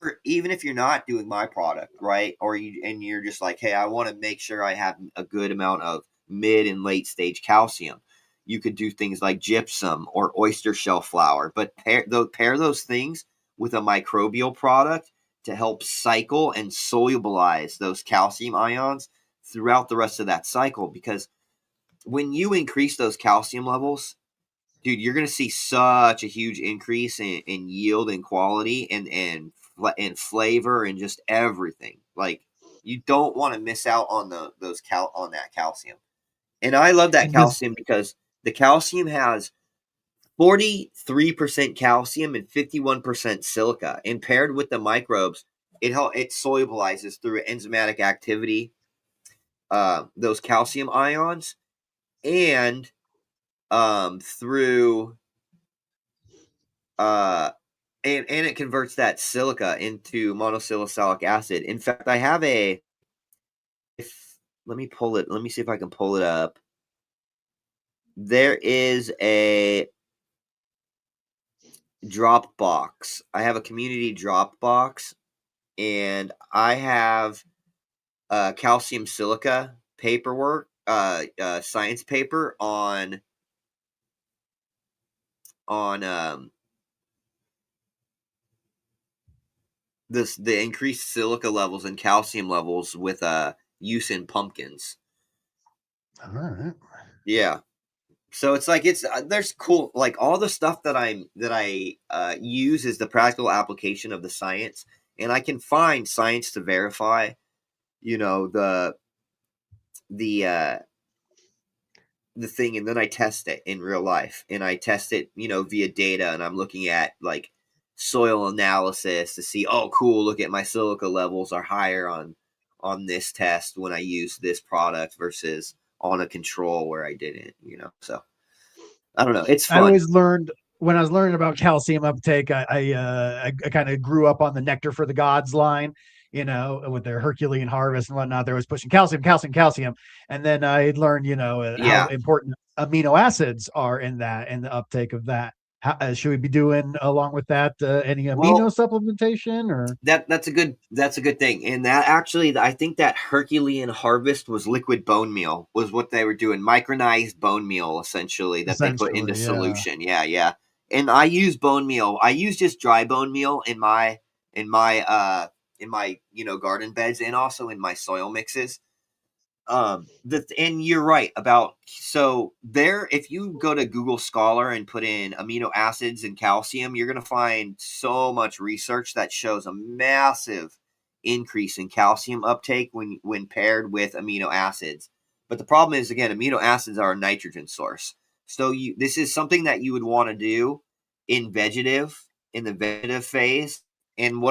Speaker 3: or even if you're not doing my product, right, you're just like, hey, I want to make sure I have a good amount of mid and late stage calcium. You could do things like gypsum or oyster shell flour, but pair those things with a microbial product to help cycle and solubilize those calcium ions throughout the rest of that cycle. Because when you increase those calcium levels, dude, you're going to see such a huge increase in yield and quality and flavor and just everything. Like, you don't want to miss out on that calcium. And I love that calcium because the calcium has 43% calcium and 51% silica, and paired with the microbes, it solubilizes through enzymatic activity those calcium ions, and through and it converts that silica into monosalicylic acid. In fact, I have let me see if I can pull it up. There is a drop box. I have a community drop box, and I have calcium silica paperwork, science paper on the increased silica levels and calcium levels with use in pumpkins.
Speaker 2: All right.
Speaker 3: Yeah. So it's like there's cool, like, all the stuff that I use is the practical application of the science, and I can find science to verify, the thing, and then I test it in real life, and I test it, via data, and I'm looking at like soil analysis to see, oh, cool, look at my silica levels are higher on this test when I use this product versus on a control where I didn't, so I don't know. It's fun.
Speaker 2: I always learned when I was learning about calcium uptake, I kind of grew up on the Nectar for the Gods line, with their Herculean harvest and whatnot. They're always pushing calcium, calcium, calcium. And then I learned, how important amino acids are in that and the uptake of that. Should we be doing along with that any amino supplementation, or
Speaker 3: that's a good thing? And that actually, I think that Herculean harvest was liquid bone meal was what they were doing, micronized bone meal essentially that they put into solution. Yeah. And I use bone meal. I use just dry bone meal in my garden beds, and also in my soil mixes. And you're right about, if you go to Google Scholar and put in amino acids and calcium, you're going to find so much research that shows a massive increase in calcium uptake when paired with amino acids. But the problem is, again, amino acids are a nitrogen source. So this is something that you would want to do in the vegetative phase. And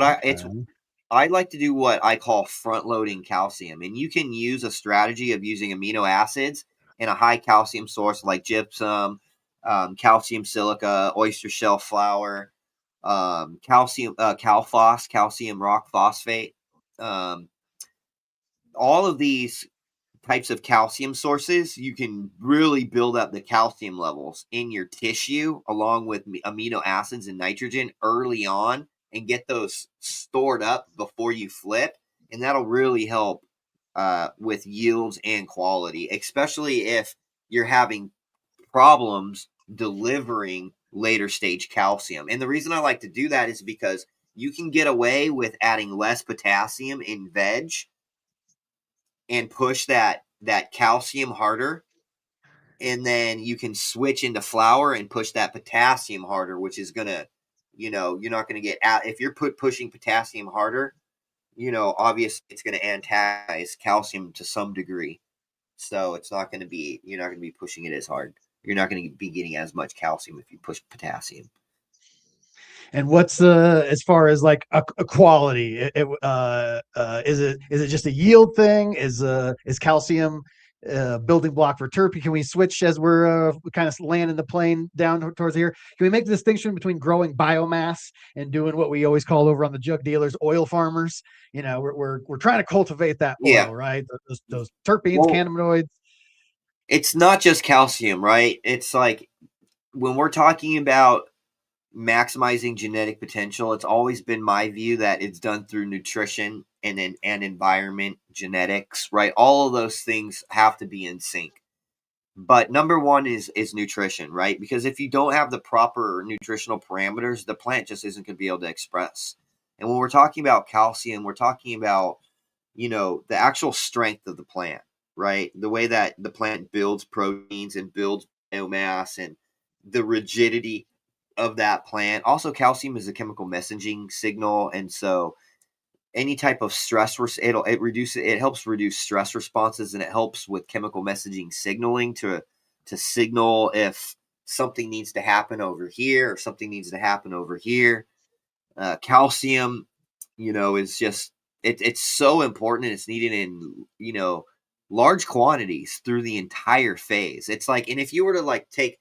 Speaker 3: I like to do what I call front-loading calcium, and you can use a strategy of using amino acids and a high calcium source like gypsum, calcium silica, oyster shell flour, calcium calcium rock phosphate. All of these types of calcium sources, you can really build up the calcium levels in your tissue along with amino acids and nitrogen early on, and get those stored up before you flip, and that'll really help with yields and quality, especially if you're having problems delivering later stage calcium. And the reason I like to do that is because you can get away with adding less potassium in veg and push that calcium harder, and then you can switch into flour and push that potassium harder, which is gonna, you're not gonna get out if you're pushing potassium harder. Obviously it's gonna antagonize calcium to some degree, so it's not gonna be you're not gonna be pushing it as hard. You're not gonna be getting as much calcium if you push potassium.
Speaker 2: And what's as far as like a quality? Is it just a yield thing? Is calcium building block for terpene? Can we switch as we're kind of landing the plane down towards here? Can we make the distinction between growing biomass and doing what we always call over on the Jug Dealers oil farmers? We're trying to cultivate that oil, right? Those terpenes, cannabinoids.
Speaker 3: It's not just calcium, right? It's like when we're talking about maximizing genetic potential, it's always been my view that it's done through nutrition and environment, genetics, right? All of those things have to be in sync. But number one is nutrition, right? Because if you don't have the proper nutritional parameters, the plant just isn't going to be able to express. And when we're talking about calcium, we're talking about, the actual strength of the plant, right? The way that the plant builds proteins and builds biomass and the rigidity of that plant. Also, calcium is a chemical messaging signal, and so any type of stress, it helps reduce stress responses, and it helps with chemical messaging signaling to signal if something needs to happen over here or something needs to happen over here. Calcium, is just it's so important, and it's needed in large quantities through the entire phase. It's like, and if you were to like take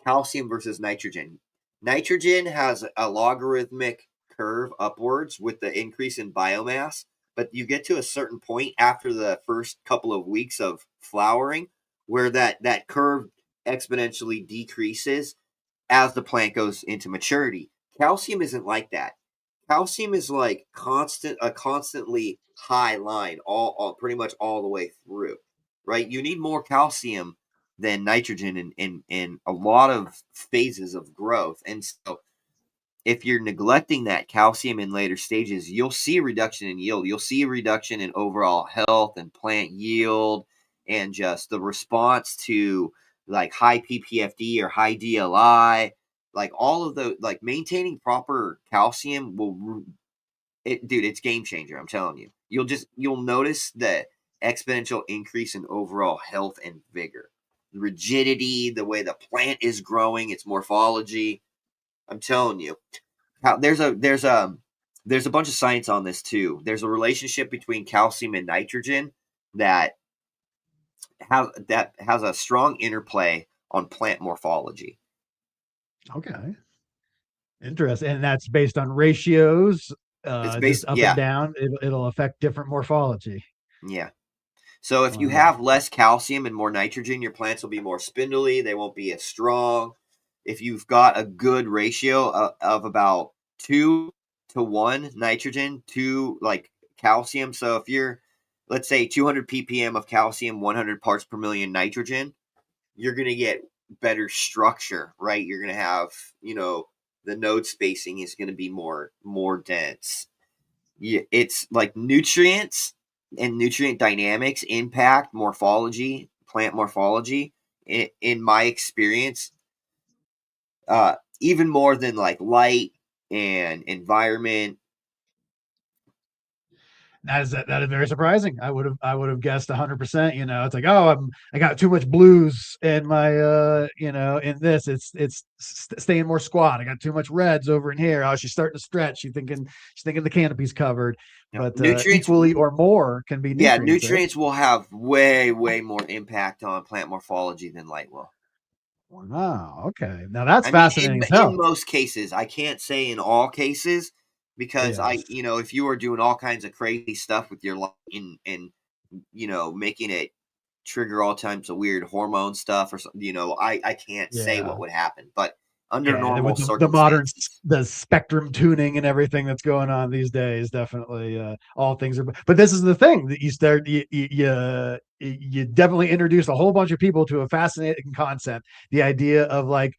Speaker 3: calcium versus nitrogen. Nitrogen has a logarithmic curve upwards with the increase in biomass, but you get to a certain point after the first couple of weeks of flowering where that curve exponentially decreases as the plant goes into maturity. Calcium isn't like that. Calcium is like a constantly high line all pretty much all the way through, right? You need more calcium than nitrogen in a lot of phases of growth. And so if you're neglecting that calcium in later stages, you'll see a reduction in yield. You'll see a reduction in overall health and plant yield, and just the response to like high PPFD or high DLI, like all of the, like maintaining proper calcium it's game changer. I'm telling you, you'll notice the exponential increase in overall health and vigor. Rigidity, the way the plant is growing, its morphology. I'm telling you, there's a bunch of science on this too. There's a relationship between calcium and nitrogen that has a strong interplay on plant morphology.
Speaker 2: Okay, interesting. And that's based on ratios.
Speaker 3: It's based
Speaker 2: just up and down. It'll affect different morphology.
Speaker 3: Yeah. So if you have less calcium and more nitrogen, your plants will be more spindly. They won't be as strong. If you've got a good ratio of about 2-to-1 nitrogen to like calcium. So if you're, let's say 200 ppm of calcium, 100 parts per million nitrogen, you're going to get better structure, right? You're going to have, the node spacing is going to be more dense. It's like nutrients and nutrient dynamics impact morphology, plant morphology, in my experience, even more than like light and environment.
Speaker 2: That is very surprising. I would have guessed 100%. It's like, oh, I got too much blues in my in this. It's staying more squat. I got too much reds over in here. Oh, she's starting to stretch. She's thinking the canopy's covered. But nutrients, equally or more can be nutrients.
Speaker 3: Yeah, nutrients will have way more impact on plant morphology than light will.
Speaker 2: Wow. Okay. Now that's fascinating.
Speaker 3: In most cases, I can't say in all cases, because if you are doing all kinds of crazy stuff with your light and making it trigger all types of weird hormone stuff or something, I can't say what would happen. But under normal
Speaker 2: with the modern
Speaker 3: circumstances.
Speaker 2: the spectrum tuning and everything that's going on these days, definitely all things are. But this is the thing that you definitely introduce a whole bunch of people to a fascinating concept. The idea of like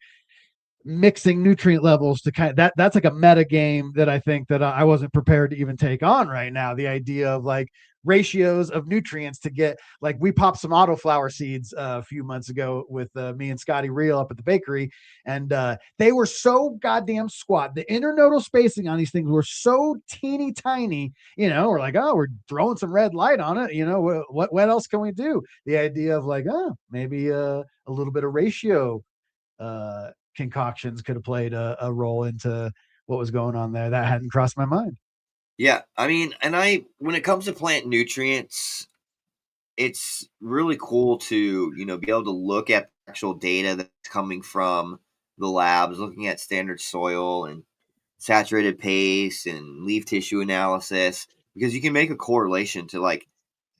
Speaker 2: mixing nutrient levels to kind of that's like a meta game that I think that I wasn't prepared to even take on right now. The idea of like ratios of nutrients to get like we popped some autoflower seeds a few months ago with me and Scotty Reel up at the bakery, and they were so goddamn squat. The internodal spacing on these things were so teeny tiny. We're like, oh, we're throwing some red light on it. What else can we do? The idea of like, oh, maybe a little bit of ratio concoctions could have played a role into what was going on there. That hadn't crossed my mind.
Speaker 3: Yeah, I mean, when it comes to plant nutrients, it's really cool to, be able to look at actual data that's coming from the labs, looking at standard soil and saturated paste and leaf tissue analysis, because you can make a correlation to like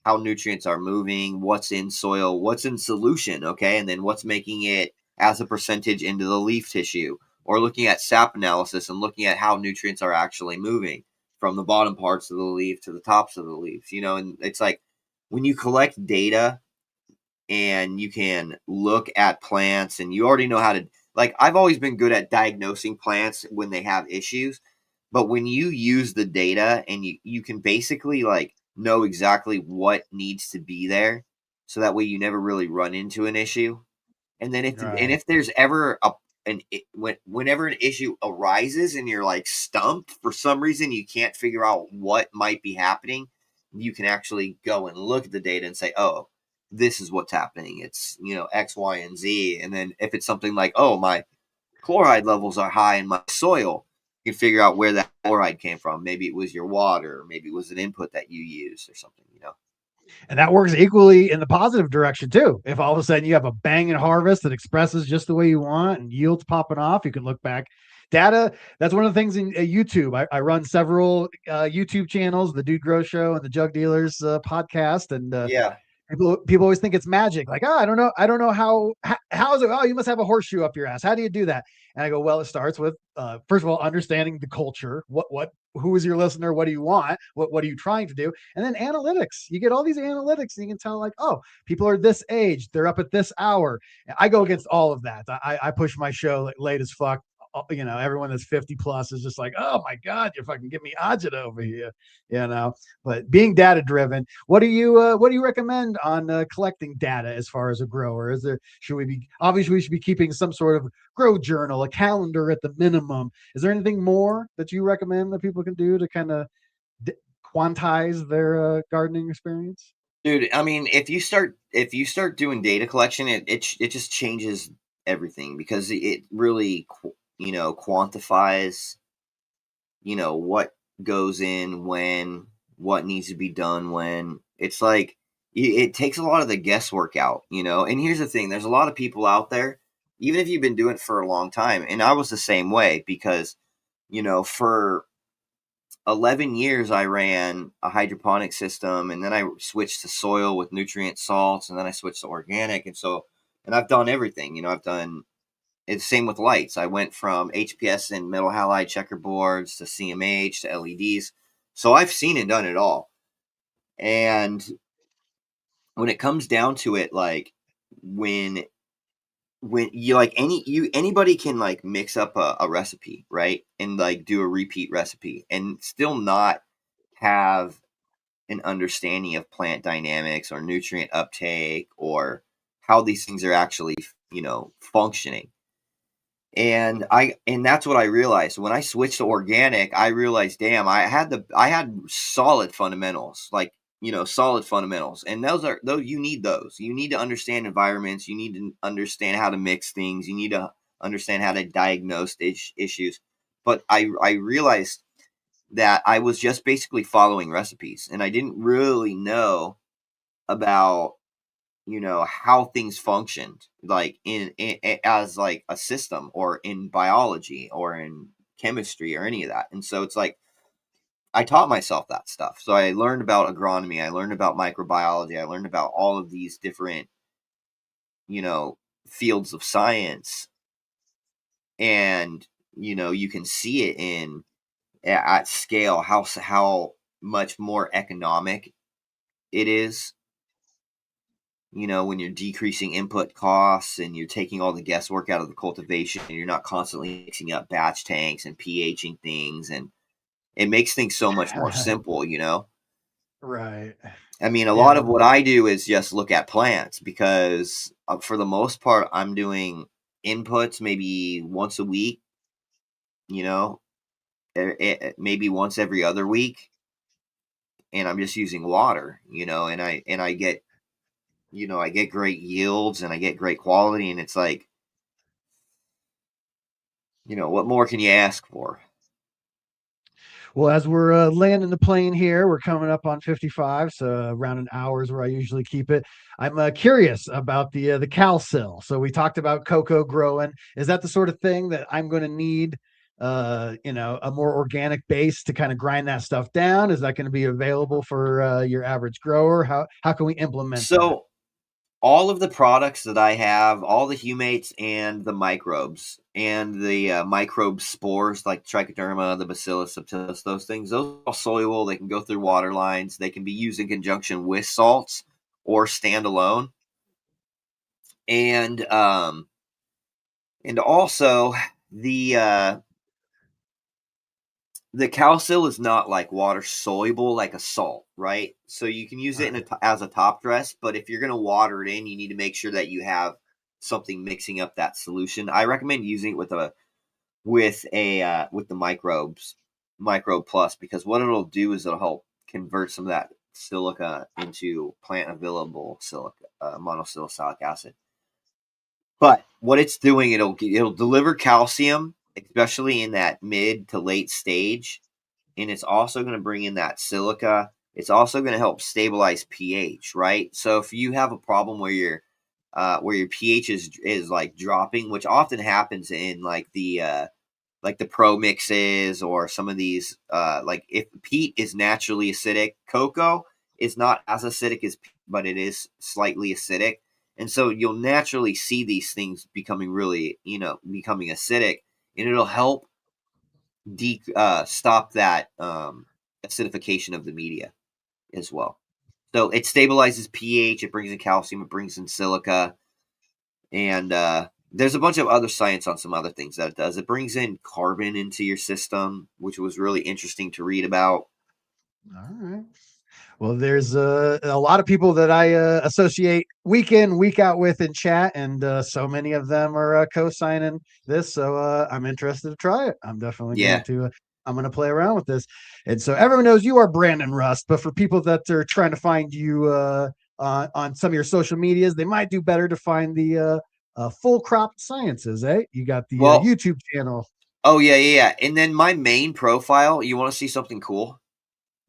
Speaker 3: how nutrients are moving, what's in soil, what's in solution, okay, and then what's making it as a percentage into the leaf tissue, or looking at sap analysis and looking at how nutrients are actually moving from the bottom parts of the leaf to the tops of the leaves, and it's like when you collect data and you can look at plants and you already know how to, like, I've always been good at diagnosing plants when they have issues, but when you use the data and you can basically like know exactly what needs to be there, so that way you never really run into an issue. And then if there's ever whenever an issue arises and you're like stumped for some reason, you can't figure out what might be happening, you can actually go and look at the data and say, oh, this is what's happening. It's, X, Y, and Z. And then if it's something like, oh, my chloride levels are high in my soil, you can figure out where that chloride came from. Maybe it was your water, or maybe it was an input that you used or something,
Speaker 2: And that works equally in the positive direction too. If all of a sudden you have a banging harvest that expresses just the way you want and yields popping off, you can look back. Data, that's one of the things in YouTube. I run several YouTube channels, the Dude Grow Show and the Jug Dealers podcast. And
Speaker 3: yeah.
Speaker 2: People always think it's magic. Like, I don't know how is it? Oh, you must have a horseshoe up your ass. How do you do that? And I go, well, it starts with first of all understanding the culture. Who is your listener? What do you want? What are you trying to do? And then analytics. You get all these analytics, and you can tell like, oh, people are this age, they're up at this hour. I go against all of that. I push my show like late as fuck. Everyone that's 50 plus is just like, oh my God, you're fucking give me agita over here, but being data driven, what do you recommend on collecting data as far as a grower? Obviously we should be keeping some sort of grow journal, a calendar at the minimum. Is there anything more that you recommend that people can do to kind of quantize their gardening experience?
Speaker 3: Dude, I mean, if you start doing data collection, it just changes everything, because it really quantifies what goes in when, what needs to be done when. It's like it takes a lot of the guesswork out, and here's the thing, there's a lot of people out there, even if you've been doing it for a long time, and I was the same way, because for 11 years I ran a hydroponic system, and then I switched to soil with nutrient salts, and then I switched to organic, and I've done everything. I've done it's same with lights. I went from HPS and metal halide checkerboards to CMH to LEDs. So I've seen and done it all. And when it comes down to it, like when you like anybody can like mix up a recipe, right? And like do a repeat recipe and still not have an understanding of plant dynamics or nutrient uptake or how these things are actually, functioning. And that's what I realized when I switched to organic. I realized, damn, I had solid fundamentals, like, solid fundamentals. And those you need those. You need to understand environments. You need to understand how to mix things. You need to understand how to diagnose issues. But I realized that I was just basically following recipes, and I didn't really know about how things functioned, like in as like a system, or in biology or in chemistry or any of that. And so it's like I taught myself that stuff. So I learned about agronomy, I learned about microbiology, I learned about all of these different fields of science and you can see it at scale how much more economic it is. When you're decreasing input costs and you're taking all the guesswork out of the cultivation, and you're not constantly mixing up batch tanks and pHing things, and it makes things so much more simple.
Speaker 2: Right.
Speaker 3: I mean, a
Speaker 2: Yeah.
Speaker 3: lot of what I do is just look at plants, because for the most part, I'm doing inputs maybe once a week, maybe once every other week, and I'm just using water, and I get, I get great yields and I get great quality, and it's like, what more can you ask for?
Speaker 2: Well, as we're landing the plane here, we're coming up on 55, so around an hour is where I usually keep it. I'm curious about the calcill. So we talked about cocoa growing. Is that the sort of thing that I'm going to need, a more organic base to kind of grind that stuff down? Is that going to be available for your average grower? How can we implement that?
Speaker 3: So all of the products that I have, all the humates and the microbes and the microbe spores like trichoderma, the bacillus subtilis, those things, those are all soluble. They can go through water lines. They can be used in conjunction with salts or standalone. And also the calcill is not like water soluble like a salt, right? So you can use it as a top dress, but if you're going to water it in, you need to make sure that you have something mixing up that solution. I recommend using it with the microbe plus, because what it'll do is it'll help convert some of that silica into plant available silica, monosilicic acid. But what it's doing, it'll deliver calcium, especially in that mid to late stage, and it's also going to bring in that silica. It's also going to help stabilize pH, right? So if you have a problem where your pH is like dropping, which often happens in like the pro mixes or some of these, like if peat is naturally acidic, cocoa is not as acidic as peat, but it is slightly acidic. And so you'll naturally see these things becoming becoming acidic, and it'll help stop that acidification of the media as well. So it stabilizes pH, it brings in calcium, it brings in silica, and there's a bunch of other science on some other things that it does. It brings in carbon into your system, which was really interesting to read about.
Speaker 2: All right. Well, there's a lot of people that I associate week in, week out with in chat, and so many of them are co-signing this. So I'm interested to try it. I'm definitely going to. I'm going to play around with this. And so everyone knows you are Brandon Rust, but for people that are trying to find you on some of your social medias, they might do better to find the Full Crop Sciences. You got the YouTube channel.
Speaker 3: Oh yeah. And then my main profile. You want to see something cool?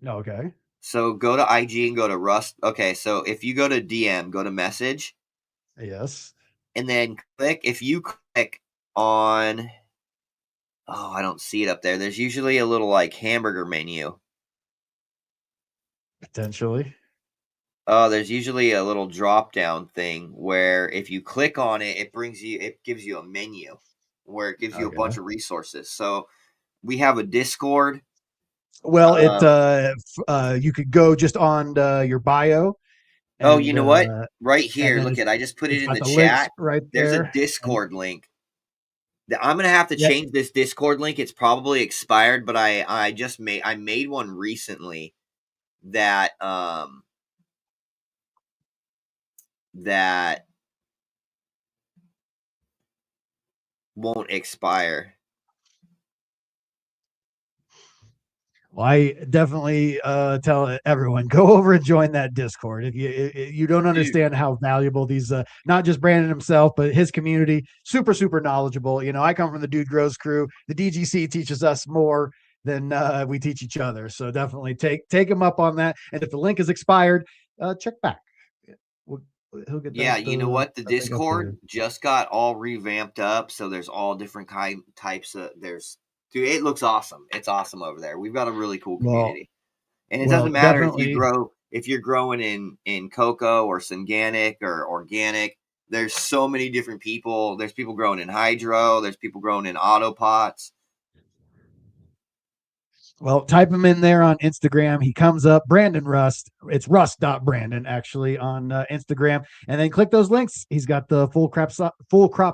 Speaker 2: Okay.
Speaker 3: So go to IG and go to Rust. Okay, so if you go to DM, go to message.
Speaker 2: Yes.
Speaker 3: And then if you click on, I don't see it up there. There's usually a little like hamburger menu.
Speaker 2: Potentially.
Speaker 3: There's usually a little drop down thing where if you click on it, it gives you a menu where it gives you a bunch of resources. So we have a Discord.
Speaker 2: Well, you could go just on your bio.
Speaker 3: And, you know what? Right here, look at. I just put it in the chat.
Speaker 2: Right
Speaker 3: there's a Discord link. I'm gonna have to change this Discord link. It's probably expired, but I made one recently that that won't expire.
Speaker 2: Well, I definitely tell everyone, go over and join that Discord. If you don't understand how valuable these, not just Brandon himself, but his community, super, super knowledgeable. I come from the Dude Grows crew. The DGC teaches us more than we teach each other. So definitely take him up on that. And if the link is expired, check back. He'll get that.
Speaker 3: You know what? The Discord just got all revamped up. So there's all different types of, dude, it looks awesome. It's awesome over there. We've got a really cool community. And it doesn't matter if you're growing in cocoa or synganic or organic. There's so many different people. There's people growing in hydro. There's people growing in auto pots.
Speaker 2: Well, type him in there on Instagram. He comes up, Brandon Rust. It's rust.brandon actually on Instagram. And then click those links. He's got the Full Crop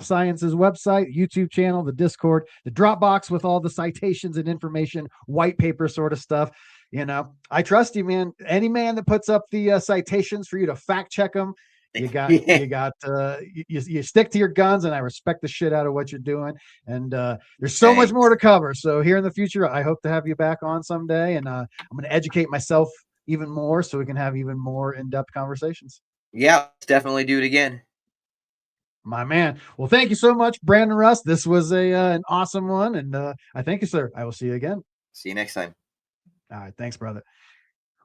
Speaker 2: Sciences website, YouTube channel, the Discord, the Dropbox with all the citations and information, white paper sort of stuff. You know, I trust you, man. Any man that puts up the citations for you to fact check them, you stick to your guns, and I respect the shit out of what you're doing. And there's so much more to cover. So here in the future, I hope to have you back on someday, and I'm going to educate myself even more so we can have even more in-depth conversations.
Speaker 3: Yeah, let's definitely do it again.
Speaker 2: My man. Well, thank you so much, Brandon Rust. This was an awesome one, and I thank you, sir. I will see you again.
Speaker 3: See you next time.
Speaker 2: All right, thanks, brother.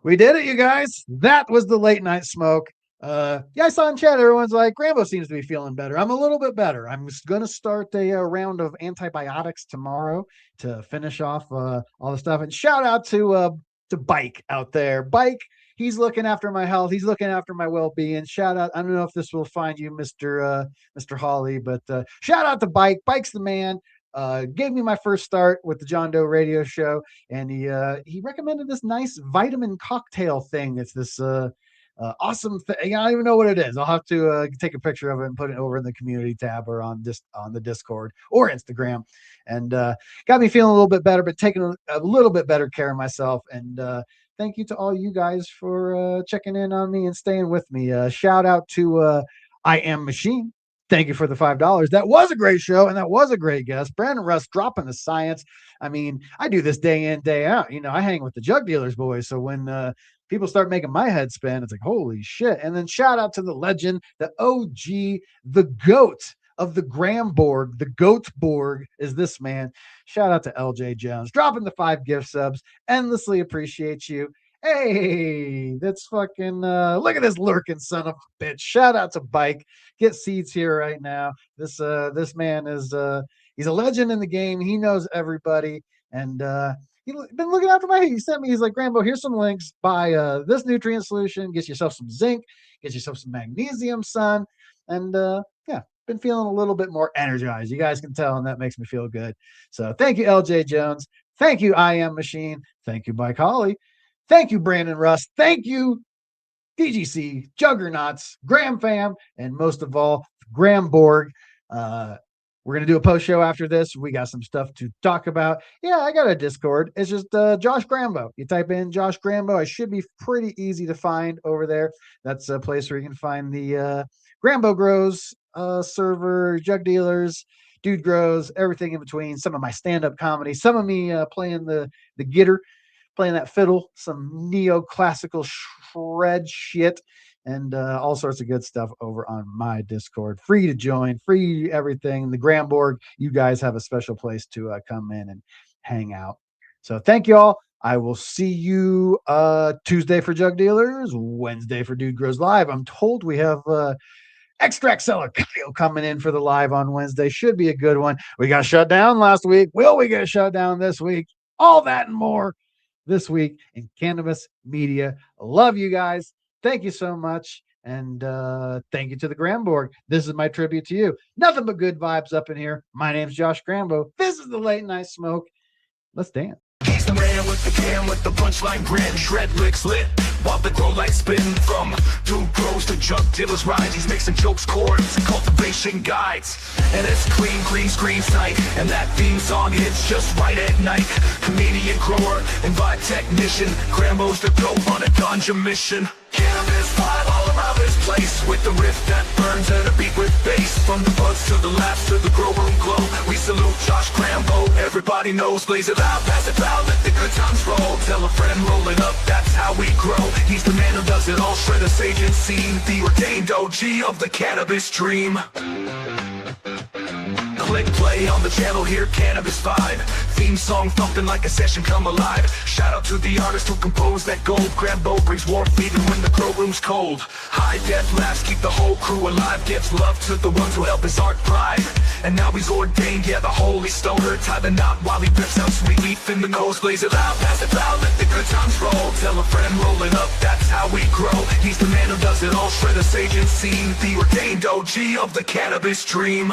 Speaker 2: We did it, you guys. That was the late night smoke. Yeah, I saw in chat, everyone's like, Grambo seems to be feeling better. I'm a little bit better. I'm just going to start a round of antibiotics tomorrow to finish off all the stuff. And shout out to Bike out there. Bike, he's looking after my health. He's looking after my well-being. Shout out. I don't know if this will find you, Mr. Hawley, but shout out to Bike. Bike's the man. Gave me my first start with the John Doe radio show, and he recommended this nice vitamin cocktail thing. It's this awesome thing. I don't even know what it is. I'll have to take a picture of it and put it over in the community tab or on the Discord or Instagram. And got me feeling a little bit better, but taking a little bit better care of myself. And thank you to all you guys for checking in on me and staying with me. Shout out to I Am Machine. Thank you for the $5. That was a great show, and that was a great guest. Brandon Rust dropping the science. I mean, I do this day in, day out. You know, I hang with the Jug Dealers boys. So when people start making my head spin, it's like, holy shit. And then shout out to the legend, the OG, the GOAT of the GramBorg. The GOAT-borg is this man. Shout out to LJ Jones. Dropping the 5 gift subs. Endlessly appreciate you. Hey, that's fucking look at this lurking son of a bitch. Shout out to Bike. Get seats here right now. This man is he's a legend in the game. He knows everybody, and he's been looking after my. He sent me. He's like, Grambo, here's some links. Buy this nutrient solution. Get yourself some zinc. Get yourself some magnesium, son. And yeah, been feeling a little bit more energized. You guys can tell, and that makes me feel good. So thank you, LJ Jones. Thank you, I Am Machine. Thank you, Mike Holly. Thank you, Brandon Rust. Thank you, DGC, Juggernauts, GramFam, and most of all, GramBorg. We're going to do a post show after this. We got some stuff to talk about. Yeah, I got a Discord. It's just Josh Grambo. You type in Josh Grambo. I should be pretty easy to find over there. That's a place where you can find the Grambo Grows server, Jug Dealers, Dude Grows, everything in between. Some of my stand-up comedy. Some of me playing the guitar, playing that fiddle, some neoclassical shred shit, and all sorts of good stuff over on my Discord. Free to join, free everything. The GramBorg, you guys have a special place to come in and hang out. So thank you all. I will see you Tuesday for Jug Dealers, Wednesday for Dude Grows Live. I'm told we have Extract Seller Kyle coming in for the live on Wednesday. Should be a good one. We got shut down last week. Will we get shut down this week? All that and more this week in cannabis media. Love you guys. Thank you so much. And thank you to the GramBorg. This is my tribute to you. Nothing but good vibes up in here. My name's Josh Grambo. This is the Late Night Smoke. Let's dance.
Speaker 1: He's the man with the can with the punchline grin. Shred licks lit while the grow lights spin. From Dude Grows to Jug Dealers rides. He's mixing jokes, chords, and cultivation guides. And it's clean, green screen sight. And that theme song hits just right at night. Comedian, grower, and vibe technician. Grambo's the dope on a ganja mission. Cannabis vibe all around this place, with the riff that burns and a beat with bass. From the buds to the laughs to the grow room glow, we salute Josh Grambo. Everybody knows, blaze it loud, pass it loud, let the good times roll. Tell a friend, roll it up, that's how we grow. He's the man who does it all, shredder, sage, and scene. The ordained OG of the cannabis dream. Click play on the channel, hear cannabis vibe. Theme song thumping like a session come alive. Shout out to the artist who composed that gold. GramBo brings warmth even when the grow room's cold. High def laughs keep the whole crew alive. Gives love to the ones who help his art thrive. And now he's ordained, yeah, the holy stoner. Tie the knot while he rips out sweet leaf in the nose. Blaze it loud, pass it loud, let the good times roll. Tell a friend, roll it up, that's how we grow. He's the man who does it all, shredder, sage, and scene, the ordained OG of the cannabis dream.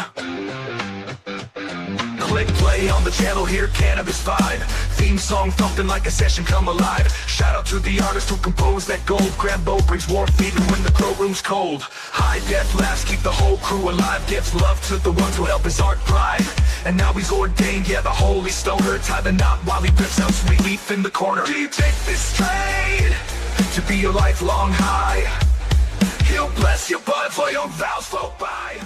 Speaker 1: Click play on the channel, hear cannabis vibe. Theme song thumping like a session come alive. Shout out to the artist who composed that gold. GRAMBO brings warmth even when the grow room's cold. High def laughs keep the whole crew alive. Gives love to the ones who help his art thrive. And now he's ordained, yeah, the holy stoner. Tie the knot while he rips out sweet leaf in the corner. Do you take this trade to be a lifelong high? He'll bless your bud for your vows flow by.